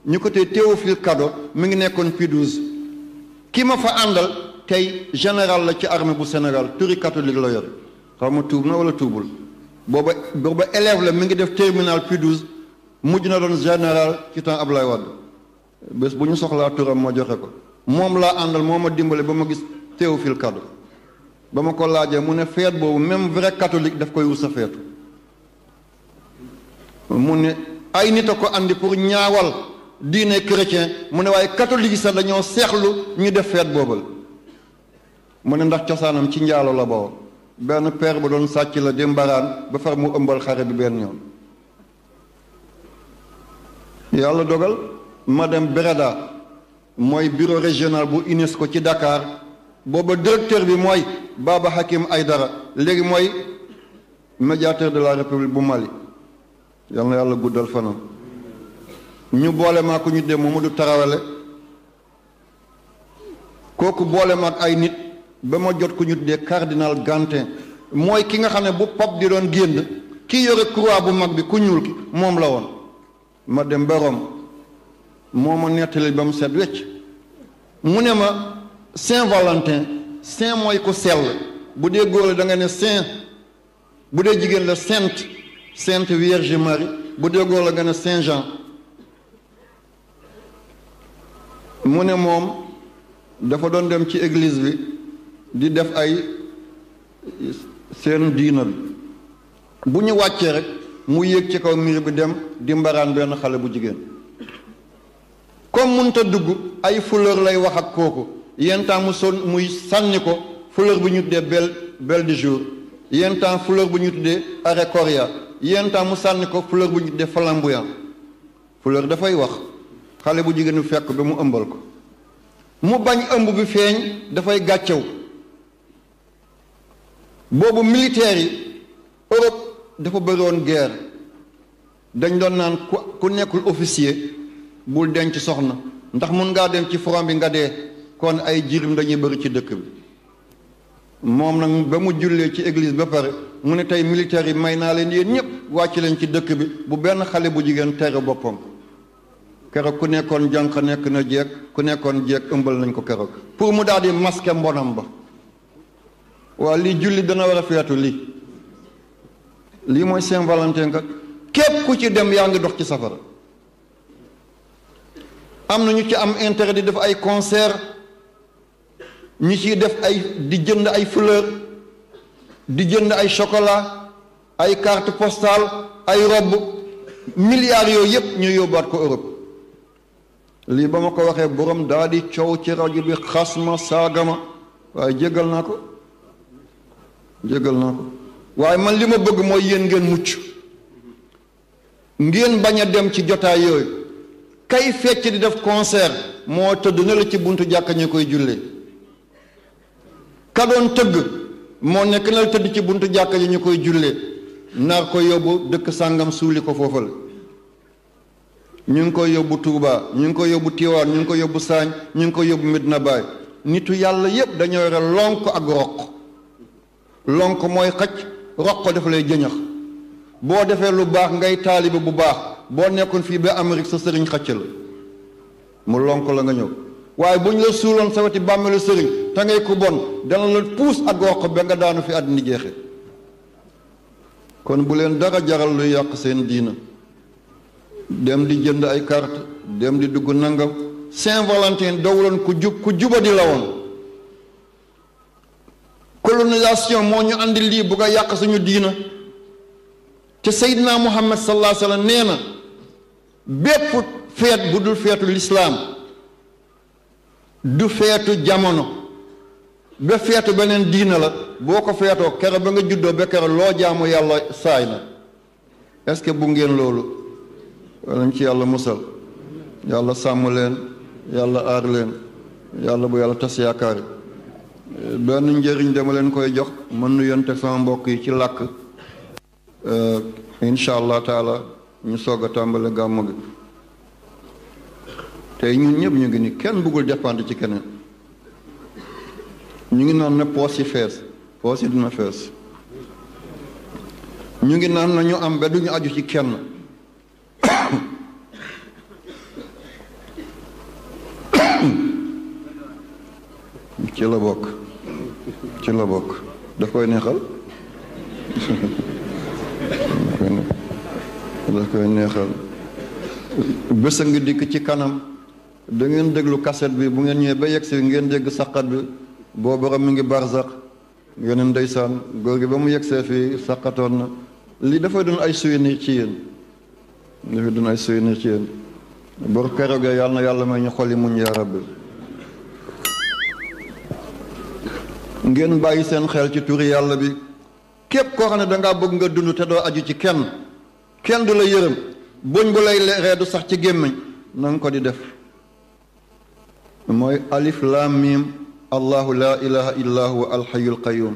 ñu ko tuddee Théophile Kado mi ngi nekkoon P12 ki ma fa àndal tey général la ci armée bu Sénégal turi catholique la yore xaw ma tuub na wala tuubul booba élève la mi ngi def terminal P12 mujj na doon général ci temps Ablaye Wade bés bu ñu soxlaa turam ma joxe ko moom laa àndal moo ma dimbale ba ma gis Théophile Kado ba ma ko laajee mu ne feet boobu même vrai catholique daf koy wut sa feetu mu ne ay nit a ko andi pour ñaawal diine chrétien mu ne waaye catholique yi sax dañoo seexlu ñu def feet boobal mu ne ndax cosaanam ci njaalo la boobu benn père ba doon sàcc la di mbaraan ba far mu ëmbal xare bi benn yoon yàlla dogal ma dem Breda mooy bureau régional bu UNESCO ci Dakar booba directeur bi mooy Baba Hakim Aydara léegi mooy médiateur de la République bu Mali yal na yàlla guddal fanam ñu boole maa ko ñu dee Mamadou Tarawale kooku boole ma ak ay nit ba ma jot ko ñu dee cardinal Gantin mooy ki nga xam ne bu pap di doon génn ki yore croix bu mag bi ku ñuul ki moom la woon. ma dem ba Rome moo ma nettali ba mu set wecc mu ne ma Saint Valentin saint mooy ku sell bu dee góor la da nga ne saint bu dee jigéen la sainte Vierge Marie bu dee góor la nga ne Saint Jean. mu ne moom dafa doon dem ci église bi di def ay seen diina bi bu ñu wàccee rek mu yéeg ci kaw miir bi dem di mbaraan benn xale bu jigéen comme munta dugg ay fleur lay wax ak kooku yenn temps muy sànni ko fleur bu ñu tuddee belle du jour yenn temps fleur bu ñu tuddee arécoria yenn temps mu sànni ko fleur bu ñu tuddee flamboyant fleur dafay wax xale bu jigéen bi fekk ba mu ëmbal ko mu bañ ëmb bi feeñ dafay gàccew boobu militaires yi Europe dafa bëriwoon guerre dañ doon naan ku nekkul officier bul denc soxna ndax mun ngaa dem ci front bi nga dee kon ay jirim dañuy bëri ci dëkk bi moom nag ba mu jullee ci église ba pare mu ne tey militaires yi may naa leen yéen ñëpp wàcc leen ci dëkk bi bu benn xale bu jigéen tere boppam keroog ku nekkoon jànq nekk na jeeg ku nekkoon jeeg ëmbal nañ ko keroog pour mu daal di masquer mbonam ba waa lii julli dana war a feetu lii mooy Saint Valentin kat képp ku ci dem yaa ngi dox ci safara am na ñu ci am intérêt di def ay concert ñi ciy def di jënd ay fleur di jënd ay chocolat ay carte postale ay robe milliards yooyu yépp ñu yóbbaat ko Europe lii ba ma ko waxee borom daa di coow ci rajo bi xas ma saaga ma waaye jéggal naa ko waaye man li ma bëgg mooy yéen ngeen mucc ngeen bañ a dem ci jotaay yooyu kay fecc di def concert moo tëdd na la ci buntu jàkka ñu koy jullee ka doon tëgg moo nekk na la tëdd ci buntu jàkka yi ñu koy jullee nar ko yóbbu dëkk sàngam suuli ko foofale ñu ngi koy yóbbu Touba ñu ngi koy yóbbu Tiwaan ñu ngi koy yóbbu Saañ ñu ngi koy yóbbu Medina Baay nitu yàlla yépp dañoo yore lonk ak roq lonk mooy xacc roq dafa lay jëñax boo defee lu baax ngay taalibe bu baax boo nekkoon fii ba Amérique sa sëriñ xacc la mu lonk la nga ñëw waaye bu ñu la suuloon sa weti bàmmeelu sëriñ te ngay ku bon dana la puus ak roq ba nga daanu fi àddina jeexe kon bu leen dara jaral luy yàq seen diina dem di jënd ay carte dem di dugg nangam Saint Valentin dawuloon ku jubadi la woon colonisation moo ñu andi lii bugg a yàq suñu diina te Seydina Muhammad sallallahu alayhi wa sallam nee na bépp feet bu dul feetu lislaam du feetu jamono ba feetu beneen diina la boo ko feetoo kero ba nga juddoo ba kero loo jaamu yàlla saay na est-ce que bu ngeen loolu walañ ci yàlla musal yàlla sàmm leen yàlla aar leen yàlla bu yàlla tas yaakaari benn njëriñ dama leen koy jox mën nu yonte sama mbokk yi ci làkk incha allah taala ñu soog a tàmbale gàmmu gi tey ñun ñëpp ñu ngi ni kenn bëggul dépendre ci keneen ñu ngi naan na poos yi fees poos yi dina fees ñu ngi naan na ñu am ba duñu aju ci kenn ci la bokk daf koy neexal bés a ngi dikk ci kanam da ngeen déglu kaset bi bu ngeen ñëwee ba yegg si ngeen dégg saqat bi boo borom mi ngi barsax ngeen ndeysaan góor gi ba mu yegsee fii saqatoon na lii dafay doon ay souvenir ci yéen bor keroogee yàlla na yàlla may ñu xoli muñ yaa rabbi ngeen bàyyi seen xel ci turi yàlla bi képp koo xam ne dangaa bëgg nga dund te doo aju ci kenn du la yërëm buñ bu lay reedu sax ci gémmiñ na nga ko di def mooy alif lam mim allahu la ilaha illa huwa alxayul qayyum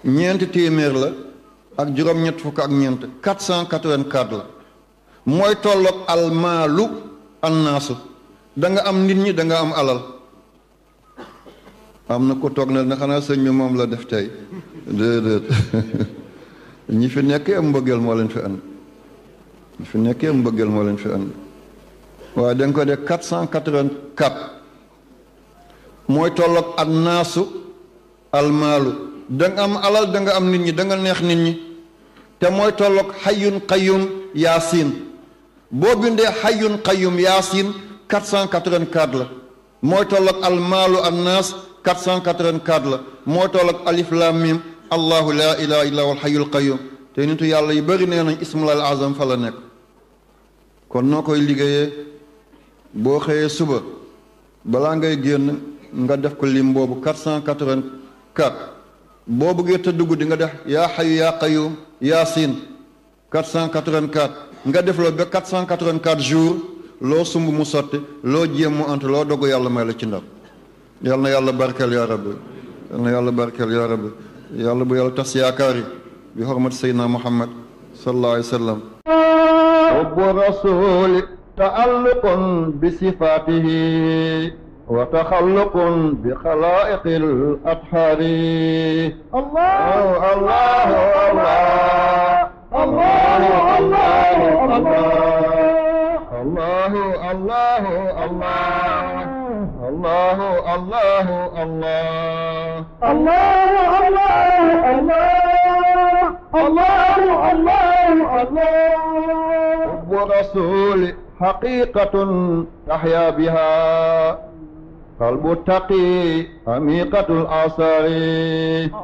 ñeenti téeméer la ak juróom-ñett fukk ak ñeent 484 la mooy tolloog almaalu annaasu da nga am nit ñi da nga am alal am na ko toog na xanaa sëñ bi moom la def tey déedéet ñi fi nekkee mbëggeel moo leen fi andi ñi fi nekkee mbëggeel moo leen fi andi waaye da nga ko def 484 mooy tolloog ak naasu almaalu da nga am alal da nga am nit ñi da nga neex nit ñi te mooy tolloog xayyun qayyum yaasin boo bindee xayyun qayyum yaasin 484 la mooy tolloog almaalu annaas 484 la mooy tolloog alif lam mim allahu laa ilaha illa huwal hayyul qayyum te nitu yàlla yu bëri nee nañ ismul azam fa la nekk kon noo koy liggéeyee boo xëyee suba balaa ngay génn nga def ko lim boobu 484 boo bëggee tëdd guddi nga def yaa hayyu yaa qayyum yaasin 484 nga def la ba 484 jours loo sumb mu sotti loo jéem mu ant loo dogu yàlla may la ci ndam yal na yàlla barkeel yaa rabbi yal na yàlla barkeel yaa rabbi yàlla bu yàlla tas yaakaar yi bi xormati sayyidina Muhammad sallallahu alayhi wa sallam hubbu rasuli ta'alluqun bi sifatihi wa taxalluqun bi xalaa'iqil athaari Allah Allah Allah Allah Allah Allah Allah الله الله الله الله الله الله الله حب رسول حقيقة تحيا بها قلب التقي عميقة الآثار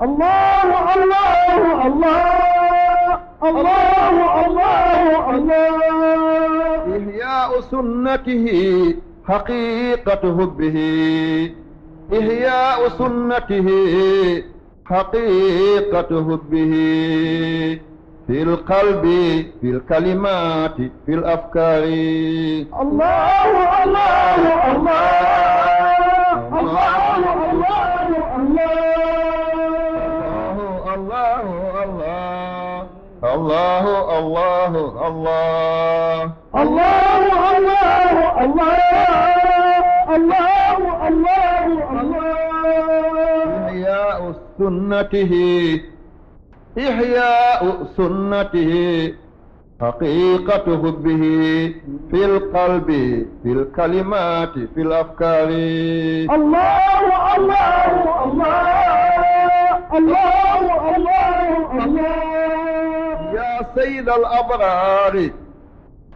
الله الله الله الله الله الله إحياء سنته حقيقة حبه إحياء سنته حقيقة حبه في القلب في الكلمات في الأفكار الله الله الله الله الله الله الله الله الله الله الله الله الله إحياء سنته إحياء سنته حقيقة حبه في القلب في الكلمات في الأفكار الله الله الله الله الله يا سيد الأبرار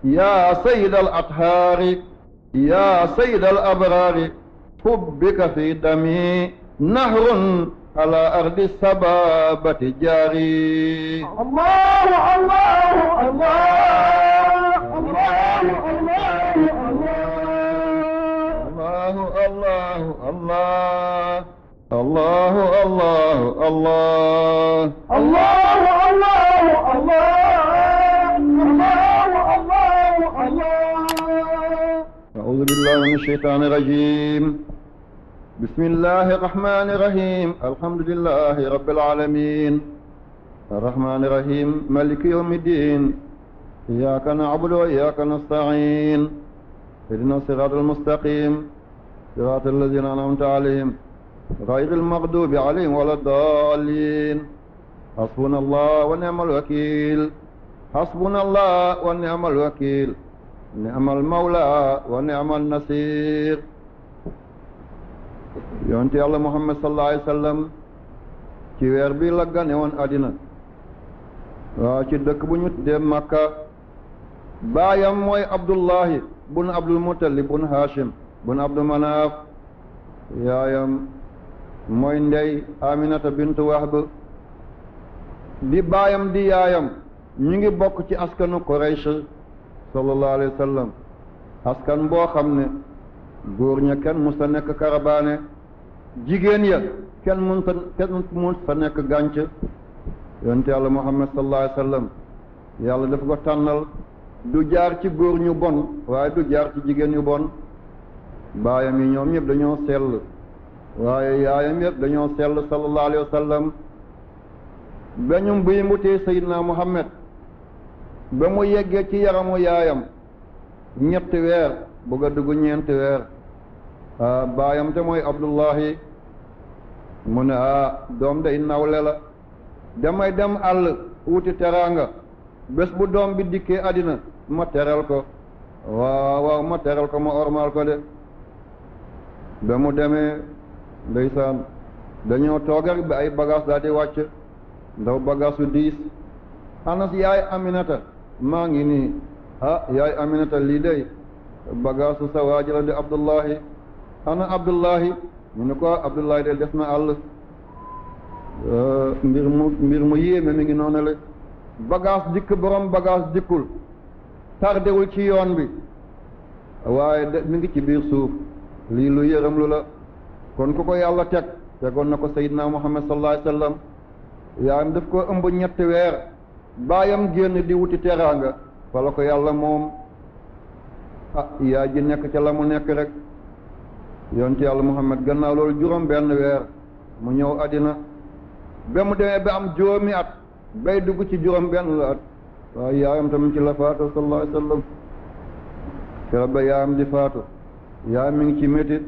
يا سيد الأطهار يا سيد الأبرار حبك في دمي نهر على أرض السبابة جاري الله الله الله الله الله الله الله الله الله الله الله الله أعوذ بالله من الشيطان الرجيم بسم الله الرحمن الرحيم الحمد لله رب العالمين الرحمن الرحيم مالك يوم الدين إياك نعبد وإياك نستعين اهدنا الصراط المستقيم صراط الذين أنعمت عليهم غير المغضوب عليهم ولا الضالين حسبنا الله ونعم الوكيل حسبنا الله ونعم الوكيل نعم المولى ونعم النصير yonte yàlla Muhammad sallallahu alayhi wa sallam ci weer bi la gane woon àddina waaw ci dëkk bu ñu tuddee Makka baayam mooy Abdullahi bun Abdul Muttalib bun Hashim bun Abdu Manaaf yaayam mooy ndey Aminata bintu Wahb di baayam di yaayam ñu ngi bokk ci askanu Quraysh sallallahu alayhi wa sallam askan boo xam ne góor ña kenn mus ta nekk karabaane jigéen ya kenn mus ta nekk gànc yonte yàlla Muhammad sallallahu alayhi wa sallam yàlla dafa ko tànnal du jaar ci góor ñu bon waaye du jaar ci jigéen ñu bon baayam yi ñoom ñëpp dañoo sell waaye yaayam yëpp dañoo sell sallallahu alayhi wa sallam ba ñu buy mbutee Seydina Muhammad ba mu yeggee ci yaramu yaayam ñetti weer bëgg a dugg ñeenti weer baayam te mooy Abdullahi mu ne doom day nawle la damay dem àll wuti teraanga bés bu doom bi dikkee àddina ma teral ko waaw ma teral ko ma ormal ko de ba mu demee ndeysaan dañoo toog rek ba ay bagage daal di wàcc ndaw bagage su diis anas yaay Aminata maa ngi nii yaay Aminata lii day bagage su sa waaji la di Abdullahi ana Abdullahi ñu ne ko Abdullahi de des na àll mbir mu yéeme mi ngi noonu le bagage dikk borom bagage dikkul tardewul ci yoon bi waaye de mi ngi ci biir suuf lii lu yërëm lu la kon ku ko yàlla tegoon na ko Seydina Muhammad sallallahu alayhi wa sallam yaayam daf ko ëmb 7 weer baayam génn di wuti teraanga wala ko yàlla moom yaay ji nekk ca la mu nekk rek yonent yàlla Muhammad gannaaw loolu juróom benn weer mu ñëw àddina ba mu demee ba am juróomi at bay dugg ci juróom benn la at waaye yaayam tamit ci la faatu sallallahu alayhi wa sallam kera ba yaayam di faatu yaayam mi ngi ci métit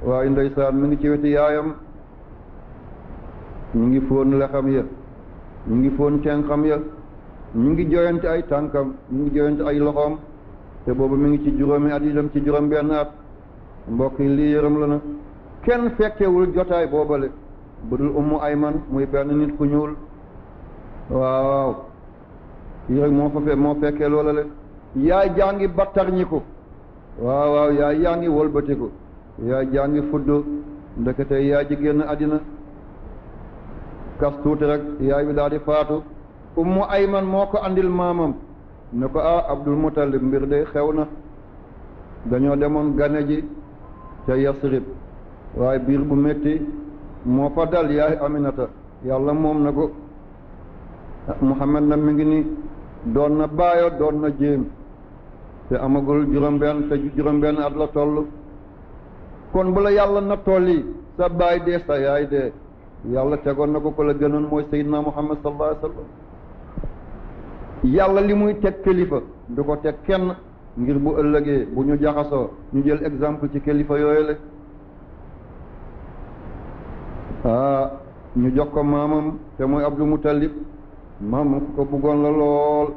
waaye ndeysaan mi ngi ci weti yaayam ñu ngi fóon lexam ya ñu ngi fóon tenxam ya ñu ngi joyante ay tànkam ñu ngi joyante ay loxoom te boobu mi ngi ci juróomi at yi dem ci juróom benn at mbokk yi lii yërëm la na kenn fekkewul jotaay boobale bu dul Ummu Ayman muy benn nit ku ñuul waaw kii rek moo fekkee loola le yaay jàngi battarñiku waaw yaay yaa ngi wëlbatiku yaay jàngi fudd ndekete yaay ji génn àddina kas tuuti rek yaay bi daal di faatu Ummu Ayman moo ko andil maamam ne ko Abdul Muttalib mbir de xew na dañoo demoon gane ji ca Yasrib waaye biir bu métti moo fa dal yaay Aminata yàlla moom na ko Muhammad na mi ngi ni doon na baayo doon na jéem te amagul juróom-benn at la toll kon bu la yàlla na tolli sa baay dee sa yaay dee yàlla tegoon na ko ko la gënoon mooy Seydina Muhammad sallallahu alayhi wa sallam yàlla li muy teg kilifa du ko teg kenn ngir bu ëllëgee bu ñu jaxasoo ñu jël exemple ci kilifa yooyu la ñu jox ko maamam te mooy Abdul Muttalib maamam ku ko bëggoon la lool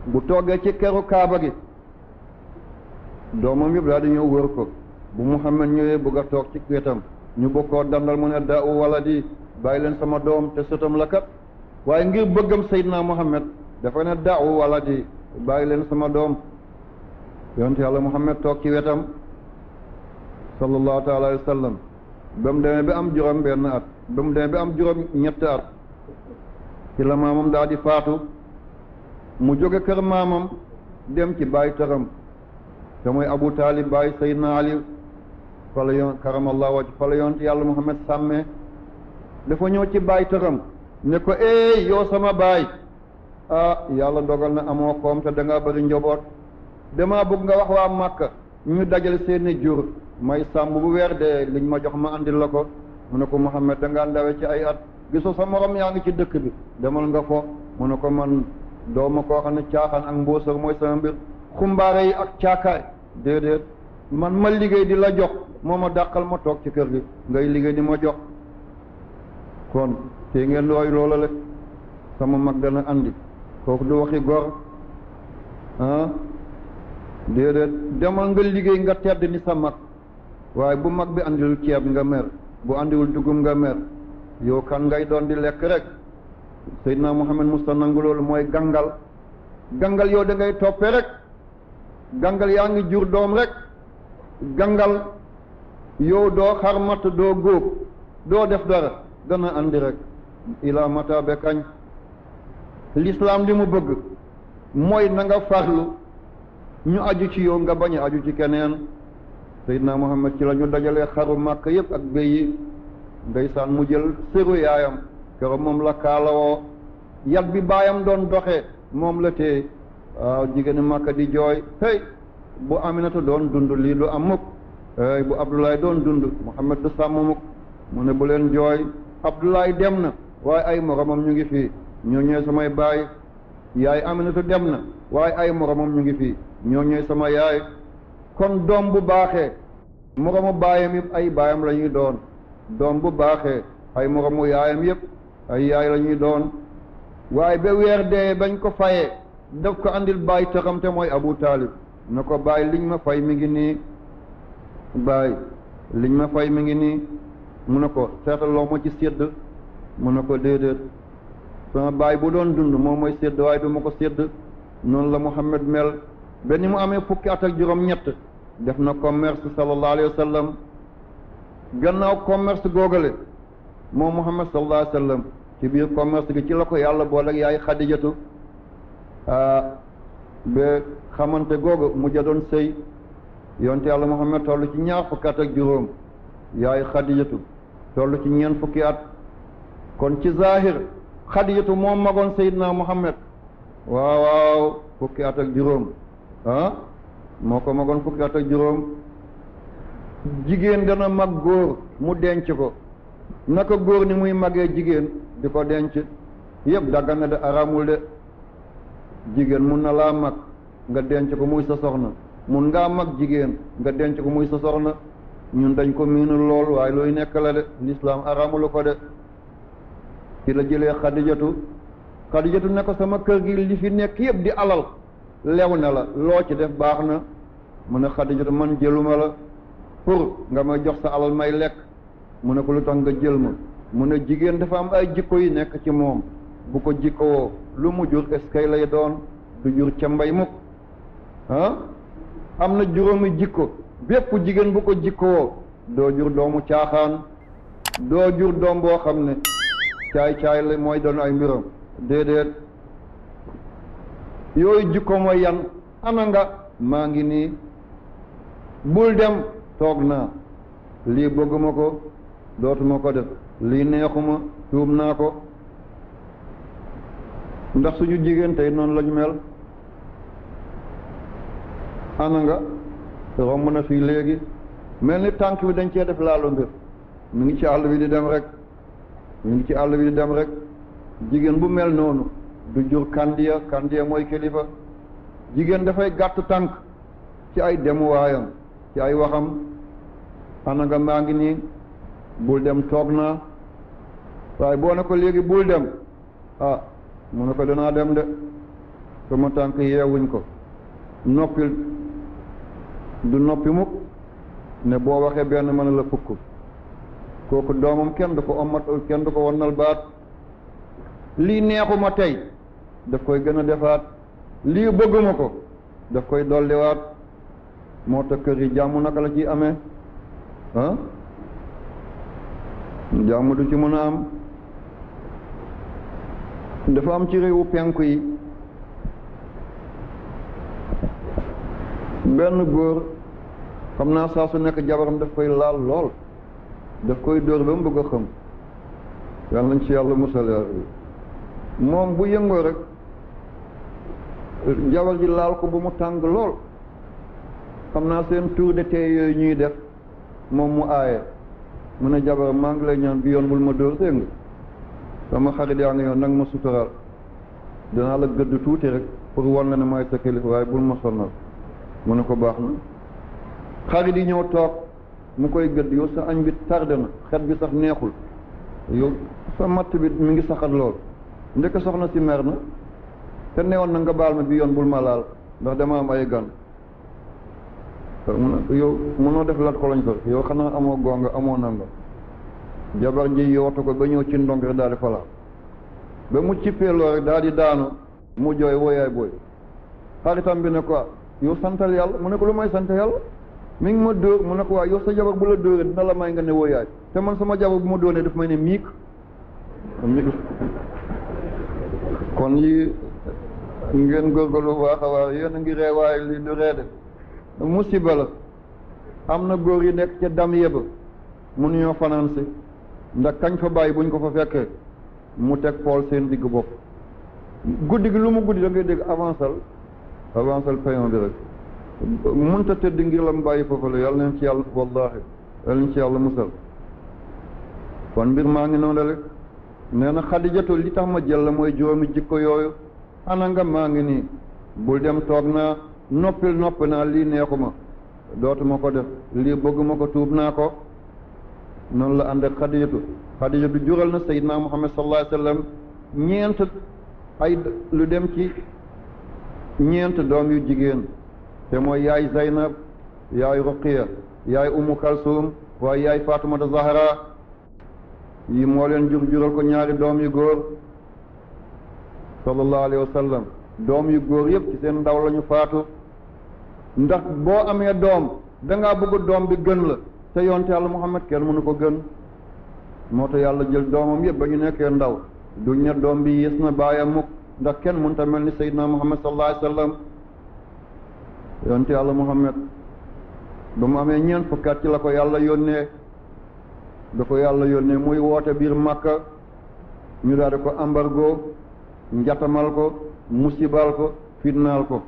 bu toggee ci keru kaaba gi doomam yëpp daal di ñëw wër ko bu Muhammad ñëwee bëgg a toog ci wetam ñu bëgg koo dandal mu ne da'u waladi bàyyi leen sama doom te sëtam la kat waaye ngir bëggam Seydina Muhammad dafa ne da'u waladi bàyyi leen sama doom yonent yàlla Muhammad toog ci wetam sallallahu taala alayhi wa sallam ba mu demee ba am juróom benn at ba mu demee ba am juróom ñetti at ci la maamam daal di faatu mu jóge kër maamam dem ci baay tëram te mooy Abu Taalib baay Seydina Ali fa la yoon karamallahu wajh fa la yonent yàlla Muhammad sàmmee dafa ñëw ci baay tëram ne ko yow sama baay yàlla dogal na amoo koom te da ngaa bëri njaboot damaa bëgg nga wax waa Màkka ñu dajale seeni jur may sàmm bu weer de liñ ma jox ma andil la ko mu ne ko Muhammad da ngaa ndawe ci ay at gisoo sa morom yaa ngi ci dëkk bi demal nga fo mu ne ko man dooma koo xam ne caaxaan ak mbóosar mooy sama mbir xumbaare yi ak caakaay déedéet man ma liggéey di la jox moo ma dàqal ma toog ci kër gi ngay liggéey di ma jox kon te ngeen looy loola le sama mag dana andi kooku du waxi gor déedéet demal nga liggéey nga tedd ni sa mag waaye bu mag bi andiwul ceeb nga mer bu andiwul dugub nga mer yow kan ngay doon di lekk rek Seydina Muhammad musta nangu loolu mooy gangal yow da ngay toppe rek gangal yaa ngi jur doom rek gangal yow doo xarmat doo góob doo def dara dana andi rek ila mata be kañ l'islam li mu bëgg mooy na nga farlu ñu aju ci yow nga bañ a aju ci keneen Seydina Muhammad ci la ñu dajalee xaru màkk yëpp ak béy yi ndeysaan mu jël séru yaayam keroog moom la kaalawoo yat bi baayam doon doxee moom la téye waaw jigéeni màkk di jooy bu Aminata doon dund lii du am mukk bu Abdoulaye doon dund Muhammad du sàmm mukk mu ne bu leen jooy Abdoulaye dem na waaye ay moromam ñu ngi fii ñoo ñooy samay baay yaay Aminata dem na waaye ay moromam ñu ngi fii ñoo ñooy sama yaay kon doom bu baaxee moromu baayam yëpp ay baayam la ñuy doon doom bu baaxee ay moromu yaayam yëpp ay yaay la ñuy doon waaye ba weer dee bañ ko fayee daf ko andil bàyyi taxam te mooy Abu Taalib na ko bàyyi liñ ma fay mi ngi nii bàyyi liñ ma fay mi ngi nii mu ne ko seetal loo ma ci sédd mu ne ko déedéet sama bàyyi bu doon dund moom mooy sédd waaye du ma ko sédd noonu la Muhammad mel ba ni mu amee fukki at ak juróom-ñett def na commerce sallallahu alayhi wa sallam gannaaw commerce googale moom Muhammad sallallahu alayhi wa sallam ci biir commerce gi ci la ko yàlla boole ak yaay Xadijatu ba xamante googu mujj doon sëy yonte yàlla Muhammad toll ci ñaar fukki at ak juróom yaay Xadijatu toll ci ñeent fukki at kon ci zahir Xadijatu moom magoon Seydina Muhammad waaw fukki at ak juróom moo ko magoon fukki at ak juróom jigéen dana mag góor mu denc ko naka góor ni muy magee jigéen di ko denc yëpp daggan na de aramul de jigéen mun na laa mag nga denc ko muy sa soxna mun ngaa mag jigéen nga denc ko muy sa soxna ñun dañ ko miinul lool waaye looy nekk la de lislaam aramulu ko de ci la jëlee Xadijatu ne ko sama kër gi li fi nekk yëpp di alal lew na la loo ci def baax na mu ne Xadijatu man jëluma la pour nga may jox sa alal may lekk mu ne ko lu tax nga jël ma mu ne jigéen dafa am ay jikko yi nekk ci moom bu ko jikkowoo lu mu jur eskay lay doon du jur ca mbay mukk am na juróomi jikko bépp jigéen bu ko jikkowoo doo jur doomu caaxaan doo jur doom boo xam ne caay-caay la mooy doon ay mbiram déedéet yooyu jikko mooy yan ana nga maa ngi nii bul dem toog naa lii bëgguma ko dootuma ko def lii neexuma tuub naa ko ndax suñu jigéen tey noonu lañu mel ana nga romb na fii léegi mel ni tànk bi dañ cee def laalu mbir mi ngi ci àll bi di dem rek mi ngi ci àll bi di dem rek jigéen bu mel noonu du jur kandiya mooy kilifa jigéen dafay gàtt tànk ci ay demuwaayam ci ay waxam ana nga maa ngi nii bul dem toog naa waaye boo ne ko léegi bul dem mu ne ko danaa dem de sama tànk yeewuñ ko noppil du noppi mukk ne boo waxee benn mën la fukk kooku doomam kenn du ko ommatal kenn du ko wonnal baat lii neexuma tey daf koy gën a defaat lii bëgguma ko daf koy dolliwaat moo tax kër yi jàmm naka la ciy amee jàmm du ci mën a am dafa am ci réewu penku yi benn góor xam naa saa su nekk jabaram daf koy laal lool daf koy dóor ba mu bëgg a xam yàlla nañ ci yàlla musal moom bu yëngoo rek jabar ji laal ko ba mu tàng lool xam naa seen tour de thé yooyu ñuy def moom mu aaye mu ne jabar maa ngi lay ñaan bi yoon bul ma dóor dégg nga sama xarit yaa ngi yoon nag ma suturaal danaa la gëdd tuuti rek pour wan la ne maay sa kilifa waaye bul ma sonnal mu ne ko baax na xarit yi ñëw toog mu koy gëdd yow sa añ bi tardé na xet bi sax neexul yow sa matt bi mi ngi saxat lool ndeke soxna si mer na te newoon na nga baal ma bi yoon bul ma laal ndax dama am ay gan mu ne yow mënoo def lat ko lañ fa yow xanaa amoo gonga amoo nanga jabar ji yootu ko ba ñëw ci ndong rek daal di falaa ba mu cippeeloo rek daal di daanu mu jooy woyaay booy xaritam bi ne ko yow santal yàlla mu ne ko lu may sant yàlla mi ngi ma dóor mu ne ko waa yow sa jabar bu la dóoree dina la may nga ne woyaay te man sama jabar bu ma dóoree daf may ne miik kon yi ngeen góorgóorlu bu baax a baax yéen a ngi ree waaye lii du ree de musiba la am na góor yi nekk ca dam yeba mënuñoo fanaan si ndax kañ fa bàyyi buñ ko fa fekkee mu teg pool seen digg bopp guddi gi lu mu guddi da ngay dégg avancal payon bi rek mënta tëdd ngir la mu bàyyi foofu la yàlla neen ci yàlla wallahi yàlla neen ci yàlla musal kon mbir maa ngi noonu rek nee na Xadijatu li tax ma jël la mooy juróomi jikko yooyu ana nga maa ngi nii bul dem toog naa noppil noppi naa lii neexuma dootuma ko def lii bëgguma ko tuub naa ko noonu la ànd ak Xadijatu jural na Seydina Muhammad sallallahu alayhi wa sallam ñeent ay lu dem ci ñeent doom yu jigéen te mooy yaay Zaynab yaay Ruqiya yaay Ummu Kalsum waaye yaay Fatumata Zahra yi moo leen jural ko ñaari doom yu góor sallallahu alayhi wa sallam doom yu góor yëpp ci seen ndaw lañu faatu ndax boo amee doom dangaa bëgg doom bi gën la te yonte yàlla Muhammad kenn mënu ko gën moo tax yàlla jël doomam yëpp ba ñu nekkee ndaw duñ ne doom bi yées na baayam mukk ndax kenn mënut a mel ni Seydina Muhammad sallallahu alayhi wa sallam yonte yàlla Muhammad ba mu amee ñeent fukki at ci la ko yàlla yónnee da ko yàlla yónnee muy woote biir Makka ñu daal di ko embargo njatamal ko musibal ko fitnaal ko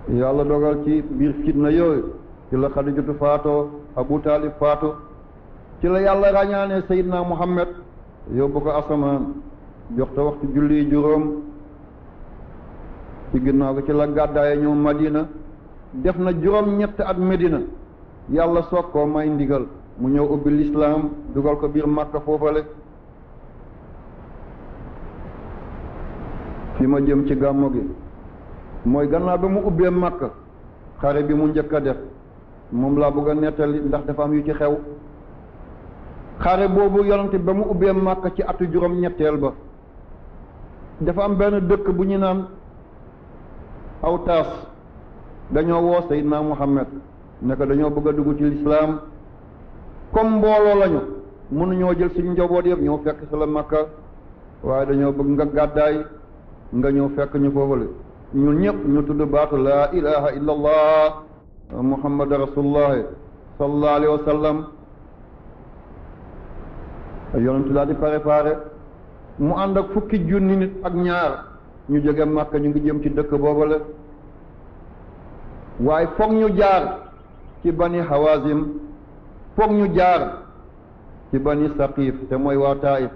yàlla dogal ci biir fitna yooyu ci la Xadijatu faatoo Abu Taalib faatu ci la yàlla ràññaane Seydina Muhammad yóbbu ko asamaan jox te waxtu julli juróom ci ginnaaw gi ci la gàddaaye ñëw Madina def na juróom ñett at Medina yàlla soog koo may ndigal mu ñëw ubbi lislaam dugal ko biir Makka foofale fi ma jëm ci gàmmo gi mooy gannaaw ba mu ubbee Makka xare bi mu njëkk a def moom laa bëgg a nettali ndax dafa am yu ci xew xare boobu yonante ba mu ubbee Makka ci atu juróom ñetteel ba dafa am benn dëkk bu ñu naan Awtaas dañoo woo Seydina Muhammad ne ko dañoo bëgg a dugg ci lislaam comme mbooloo lañu mënuñoo jël suñu njaboot yëpp ñëw fekk si la Makka waaye dañoo bëgg nga gàddaay nga ñëw fekk ñu foofule ñun ñëpp ñu tudd baatu laa ilaha illa allah muhammad rasulullah sallallahu alayhi wa sallam yonentu daal di préparé mu ànd ak fukki junni nit ak ñaar ñu jóge Makka ñu ngi jëm ci dëkk boobale waaye foog ñu jaar ci bani Hawazim foog ñu jaar ci bani Saqif te mooy waa Taif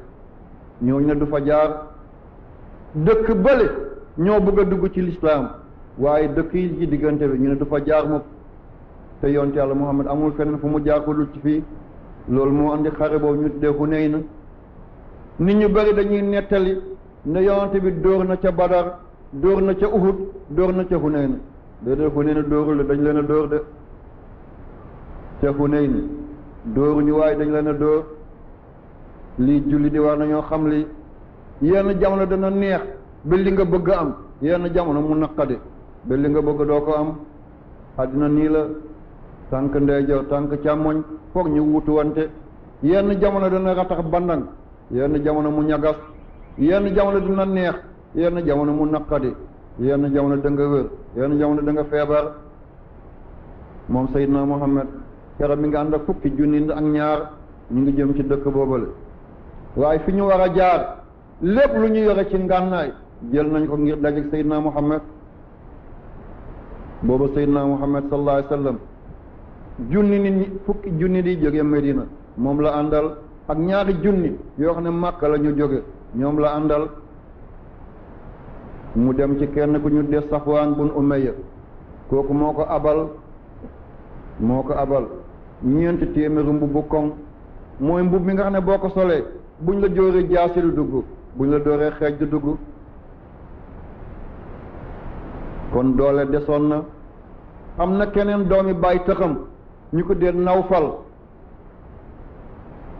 ñooñu ne du fa jaar dëkk bële ñoo bëgg a dugg ci lislaam waaye dëkk yi ci diggante bi ñu ne du fa jaar mukk te yonte yàlla Muhammad amul feneen fu mu jaar ko dul ci fii loolu moo andi xare boobu ñu tuddee Hunayn nit ñu bëri dañuy nettali ne yonte bi dóor na ca Badar dóor na ca Uhud dóor na ca Hunayn déedéet Hunayn dóorul de dañ leen a dóor de ca Hunayn dóoruñu waaye dañ leen a dóor lii julli di war nañoo xam li yenn jamono dana neex ba li nga bëgg am yenn jamono mu naqadi ba li nga bëgg doo ko am àddina nii la tànk ndeyjoor tànk càmmoñ foog ñu wutu wante yenn jamono dana ratax bandang yenn jamono mu ñagas yenn jamono dina neex yenn jamono mu naqadi yenn jamono da nga wér yenn jamono da nga feebar moom Seydina Muhammad keroog mi nga ànd ak fukki junni ak ñaar ñu ngi jëm ci dëkk boobale waaye fi ñu war a jaar lépp lu ñu yore ci ngànnaay jël nañ ko ngir dajeek Seydina Muhammad booba Seydina Muhammad sallallahu alayhi wa sallam junni nit ñi fukki junni di jóge Medina moom la àndal ak ñaari junni yoo xam ne Makka la ñu jóge ñoom la àndal mu dem ci kenn ku ñu des Safwaan bun Umayya kooku moo ko abal ñeenti téeméeri mbubbu koŋ mooy mbub mi nga xam ne boo ko solee buñ la jóoree jaasi du dugg buñ la dooree xeej du dugg kon doole desoon na am na keneen doomi bàyyi tëxam ñu ko dee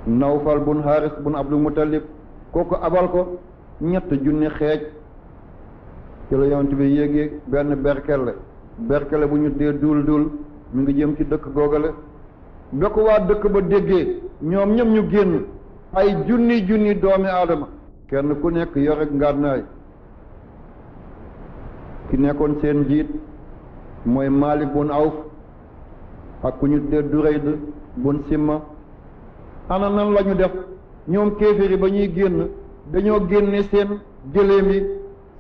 Nawfal bun Haris bun Abdul Muttalib kooku abal ko ñett junni xeej ci la yonent bi yéegee benn berkele bu ñu dee dul mi ngi jëm ci dëkk googale ba ko waa dëkk ba déggee ñoom ñëpp ñu génn ay junni doomi aadama kenn ku nekk yore ngànnaay ki nekkoon seen njiit mooy Malik bun Awf ak ku ñu dee Durayd bun Simma ana nan la ñu def ñoom kéeféri ba ñuy génn dañoo génne seen gëléem yi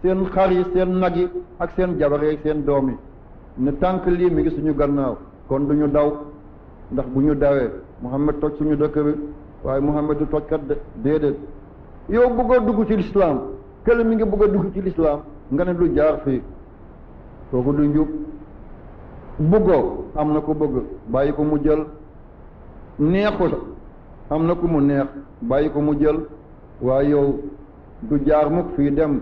seen xar yi seen nag yi ak seen jabar yi seen doom yi ne tànk lii mi ngi suñu gannaaw kon duñu daw ndax bu ñu dawee Muhammad toj suñu dëkk bi waaye Muhammad du tojkat de déedéet yow bëggoo dugg ci lislaam kële mi ngi bëgg a dugg ci lislaam nga ne du jaar fii kooku du njub bëggoo am na ko bëgg bàyyi ko mu jël neexul am na ku mu neex bàyyi ko mu jël waaye yow du jaar mukk fii dem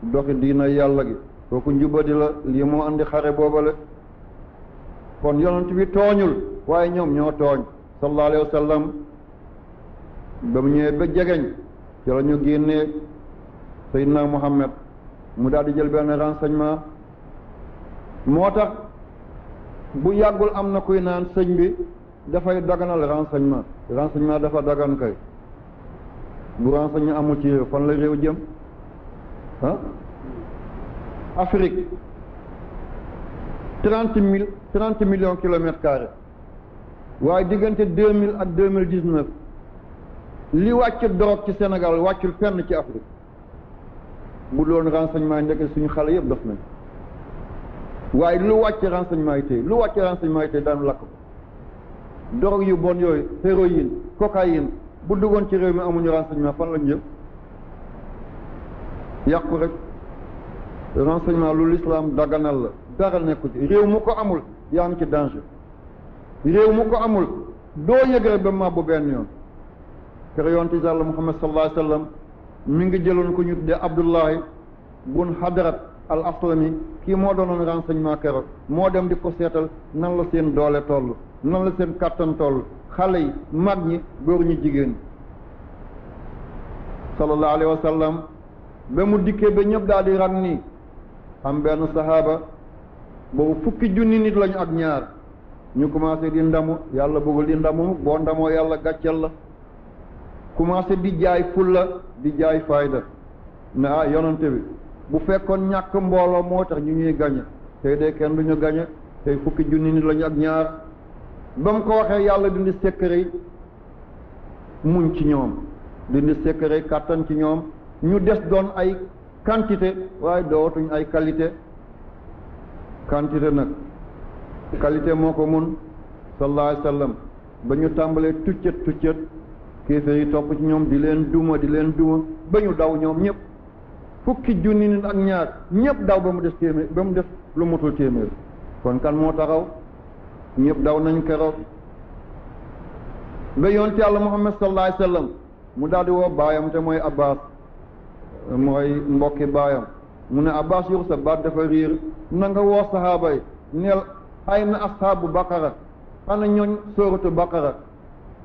doxi diina yàlla gi kooku njubadi la lii moo andi xare boobale kon yonent bi tooñul waaye ñoom ñoo tooñ sallallahu alayhi wa sallam ba mu ñëwee ba jegeñ ci la ñu génnee Seydina Muhammad mu daal di jël benn renseignement moo tax bu yàggul am na kuy naan sëñ bi dafay daganal renseignement dafa dagan kay bu renseignement amul ci réew fan la réew jëm ah Afrique 30 millions kilomètres carrés waaye diggante 2000 ak 2019 li wàcc drogue ci Sénégal wàccul fenn ci Afrique bu doon renseignement yi ndeke suñu xale yëpp dof nañ waaye lu wàcc renseignement yi tey daanu lakk ko drogue yu bon yooyu héroïne cocaïne bu duggoon ci réew mi amuñu renseignement fan lañ jëm yàqu rek renseignement lu l'islam daganal la dara nekku ci réew mu ko amul yaa ngi ci danger réew mu ko amul doo yëgre ba mabbu benn yoon kër yonent Yàlla Muhammad sallallahu alayhi wa sallam mi ngi jëloon ko ñu tuddee Abdullahi bun Hadrat al Aslami kii moo doonoon renseignement keroog moo dem di ko seetal nan la seen doole toll nan la seen kàttan toll xale yi mag ñi góor ñi jigéen sallallahu alayhi wa sallam ba mu dikkee ba ñëpp daal di rang nii am benn sahaaba boobu 10,000 nit lañu ak ñaar ñu commencé di ndamu yàlla bëggul di ndamu boo ndamoo yàlla gàccel la commencé di jaay fulla di jaay fayda ne ah yonante bi bu fekkoon ñàkk mbooloo moo tax ñu ñuy gañe tey de kenn du ñu gañe tey 10,000 nit lañu ak ñaar ba mu ko waxee yàlla dindi secret muñ ci ñoom dindi secret kàttan ci ñoom ñu des doon ay quantité waaye dootuñ ay qualité nag qualité moo ko mun sallallahu alayhi wa sallam ba ñu tàmbalee tuccët kéeféer yi topp ci ñoom di leen duma ba ñu daw ñoom ñëpp 10,000 nit ak ñaar ñëpp daw ba mu des téeméer ba mu des lu motul téeméer kon kan moo taxaw ñëpp daw nañ keroog ba yonent Yàlla Muhammad sallallahu alayhi wa sallam mu daal di woo baayam te mooy Abbas mooy mbokki baayam mu ne Abbas yow sa baat dafa riir na nga woo sahaaba yi neel ay na ashaabu baqara ana ñooñ sóoratu baqara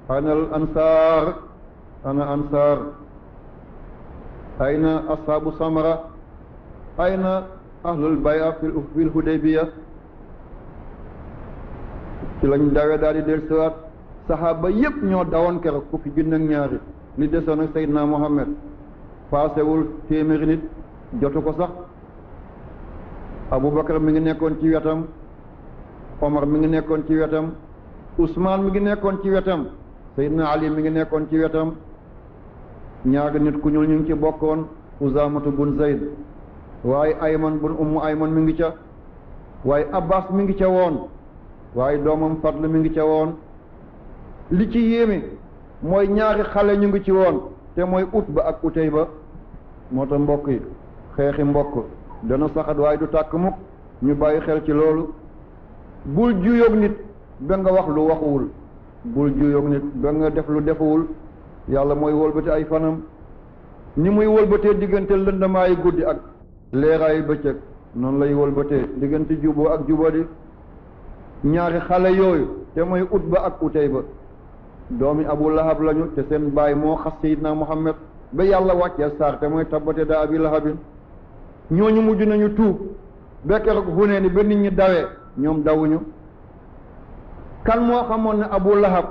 ana al ansaar ayna ashaabu samara ayna ahlul bay'a fil hudaybiya ci lañ dawee daal di del siwaat sahaaba yépp ñoo dawoon keroog 10,000 ak ñaari li desoon ak Seydina Muhammad paasewul téeméeri nit jotu ko sax Abubakar mi ngi nekkoon ci wetam Omar mi ngi nekkoon ci wetam Ousmane mi ngi nekkoon ci wetam Seydina Ali mi ngi nekkoon ci wetam ñaari nit ku ñuul ñu ngi ci bokkoon Usaamatu bun Zayd waaye Ayman bun Ummu Ayman mi ngi ca waaye Abbas mi ngi ca woon waaye doomam Fadl mi ngi ca woon li ci yéeme mooy ñaari xale ñu ngi ci woon te mooy Utba ak Utayba moo tax mbokk yi xeexi mbokk dana saxat waaye du tàkk mukk ñu bàyyi xel ci loolu bul juyoog nit ba nga wax lu waxuwul bul juyoog nit ba nga def lu defuwul yàlla mooy wëlbate ay fanam ni muy wëlbatee diggante lëndamaayi guddi ak leeraayi bëccëg noonu lay wëlbatee diggante juboo ak jubadi ñaari xale yooyu te mooy Utba ak Utayba doomi Abu Lahab lañu te seen baay moo xas Seydina Muhammad ba yàlla wàccee saar te mooy tabbate daa abi lahabin ñooñu mujj nañu tuub ba keroog Hunayn ni ba nit ñi dawee ñoom dawuñu kan moo xamoon ne Abu Lahab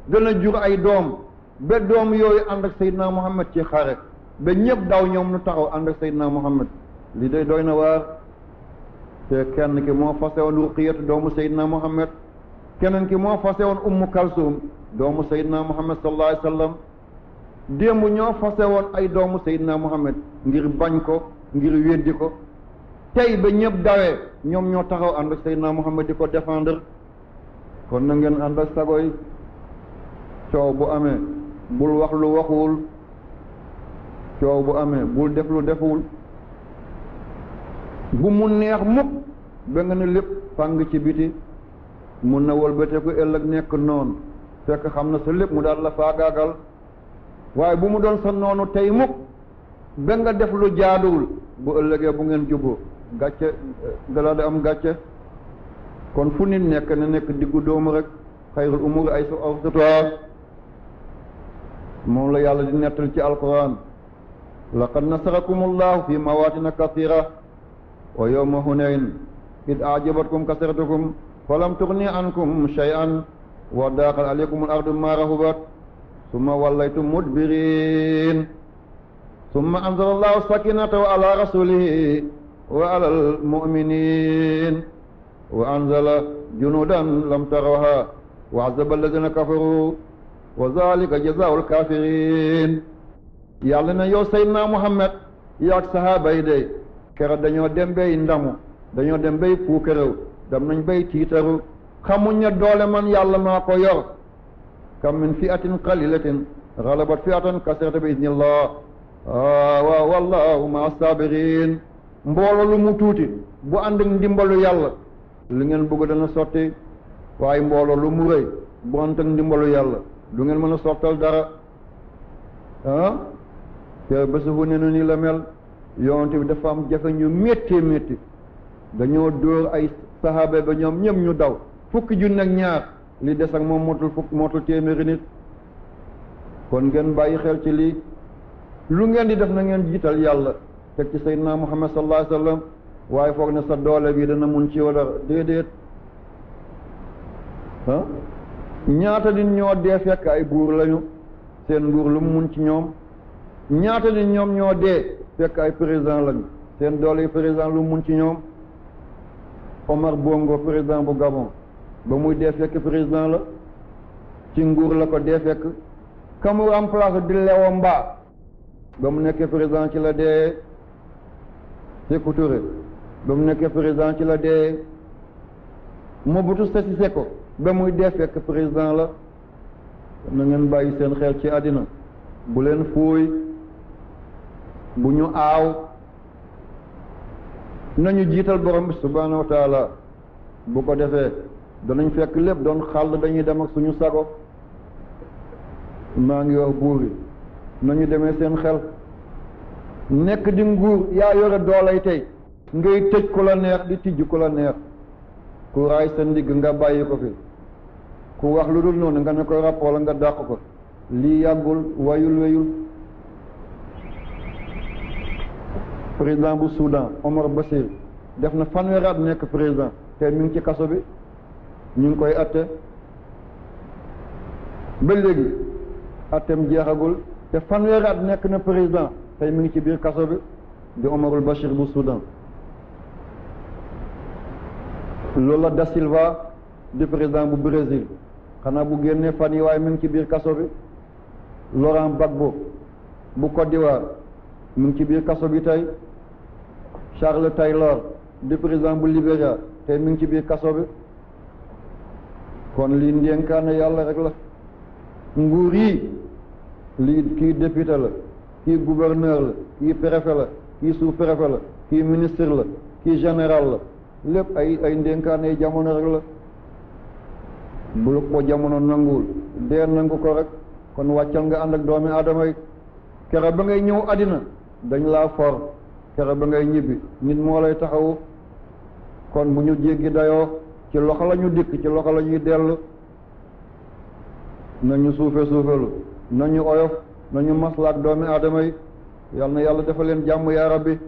dana jur ay doom ba doom yooyu ànd ak Seydina Muhammad ci xare ba ñëpp daw ñoom nu taxaw ànd ak Seydina Muhammad li day doy na waar te kenn ki moo fase woon Ruqiyatu doomu Seydina Muhammad keneen ki moo fase woon Ummu Kalsum doomu Seydina Muhammad sallallahu alayhi wa sallam démb ñoo fase woon ay doomu Seydina Muhammad ngir bañ ko ngir weddi ko tey ba ñëpp dawee ñoom ñoo taxaw ànd ak Seydina Muhammad di ko défendre kon na ngeen ànd ak sago yi coow bu amee bul wax lu waxuwul coow bu amee bul def lu defuwul bu mu neex mukk ba nga ne lépp fàng ci biti mun na wëlbateeku ëllëg nekk noonu fekk xam na sa lépp mu daal la faagaagal waaye bu mu doon sa noonu tey mukk ba nga def lu jaaduwul bu ëllëgee bu ngeen juboo gàcce gala da am gàcce kon fu nit nekk na nekk diggu doomu rek xayrul umur ay awsatuha moom la yàlla di nettal ci alquran laqad nasarakum allahu fi mawatina kathira wa yawma hunayn id ajabatkum kasratukum falam tughni ankum shay'an wa daqat alaykum al-ardu ma rahubat summa wallaytum mudbirin summa anzala allahu sakinatahu ala rasulihi wa ala al-mu'minin wa anzala junudan lam tarawha wa azaba alladhina kafaru wa dhalika jazaa'u al-kafirin yàlla na yow Seydina Muhammad yaag sahaaba yi de kera dañoo dem bay ndamu dañoo dem bay puukarew dem nañ bay tiitaru xamuñ ne doole man yàlla maa ko yor kam min fi'atin qalilatin ghalabat fi'atan kasiratan bi idnillah waaw wallahu ma sabirin mbooloo lu mu tuuti bu ànd ak ndimbalu yàlla li ngeen bëgg dana sotti waaye mbooloo lu mu rëy bu ànd ak ndimbalu yàlla du ngeen mën a sottal dara te bésu fu ne na ni la mel yonent bi dafa am jafe ñu métti métti dañoo dóor ay sahaaba ba ñoom ñëpp ñu daw fukki junni ak ñaar li des ak moom motul téeméeri nit kon ngeen bàyyi xel ci lii lu ngeen di def na ngeen jiital yàlla teg ci sayyidina Muhammad sallallahu alayhi wa sallam waaye foog ne sa doole bi dana mun ci wala déedéet ñaata nit ñoo dee fekk ay buur lañu seen nguur lu mu mun ci ñoom ñaata nit ñoom ñoo dee fekk ay président lañu seen doole yi président lu mu mun ci ñoom Omar Bongo président bu Gabon ba muy dee fekk président la ci nguur la ko dee fekk ka mu remplace di Léon Mba ba mu nekkee président ci la dee Sékou Touré ba mu nekkee président ci la dee Mobutu Sese Seko ba muy dee fekk président la na ngeen bàyyi seen xel ci àddina bu leen fuuy bu ñu aaw nañu jiital borom bi subhaanahu wa taala bu ko defee danañ fekk lépp doon xàll dañuy dem ak suñu sago maa ngi wax buur yi nañu demee seen xel nekk di nguur yaa yore doolay tey ngay tëj ku la neex di tijj ku la neex ku raay sa ndigg nga bàyyi ko fi ku wax lu dul noonu nga ne ko ràpp wala nga dàq ko lii yàggul wayul weyul président bu Soudan Omar Bashir def na fanweeri at nekk président te mi ngi ci kaso bi ñu ngi koy atte ba léegi attem jeexagul te fanweeri at nekk na président tey mi ngi ci biir kaso bi di Omarul Bashir bu Soudan Lula da Silva di président bu Brésil xanaa bu génnee fan yi waaye mi ngi ci biir kaso bi Laurent Gbagbo bu Côte d'Ivoire mi ngi ci biir kaso bi tey Charles Taylor di président bu Libéria tey mi ngi ci biir kaso bi kon lii ndénkaane yàlla rek la nguur yi lii kii député la kii gouverneur la kii préfet la kii sous-préfet la kii ministre la kii général la lépp ay ndénkaane jamono rek la bu ko jamono nanguwul dee nangu ko rek kon wàccal nga ànd ak doomi aadama yi kere ba ngay ñëw àddina dañ laa for kere ba ngay ñibbi nit moo lay taxawu kon bu ñu jéggi dayoo ci loxo la ñu dikk ci loxo la ñuy dellu nañu suufelu nañu oyof nañu maslaak doomi aadama yi yal na yàlla dafa leen jàmm yaa rabbi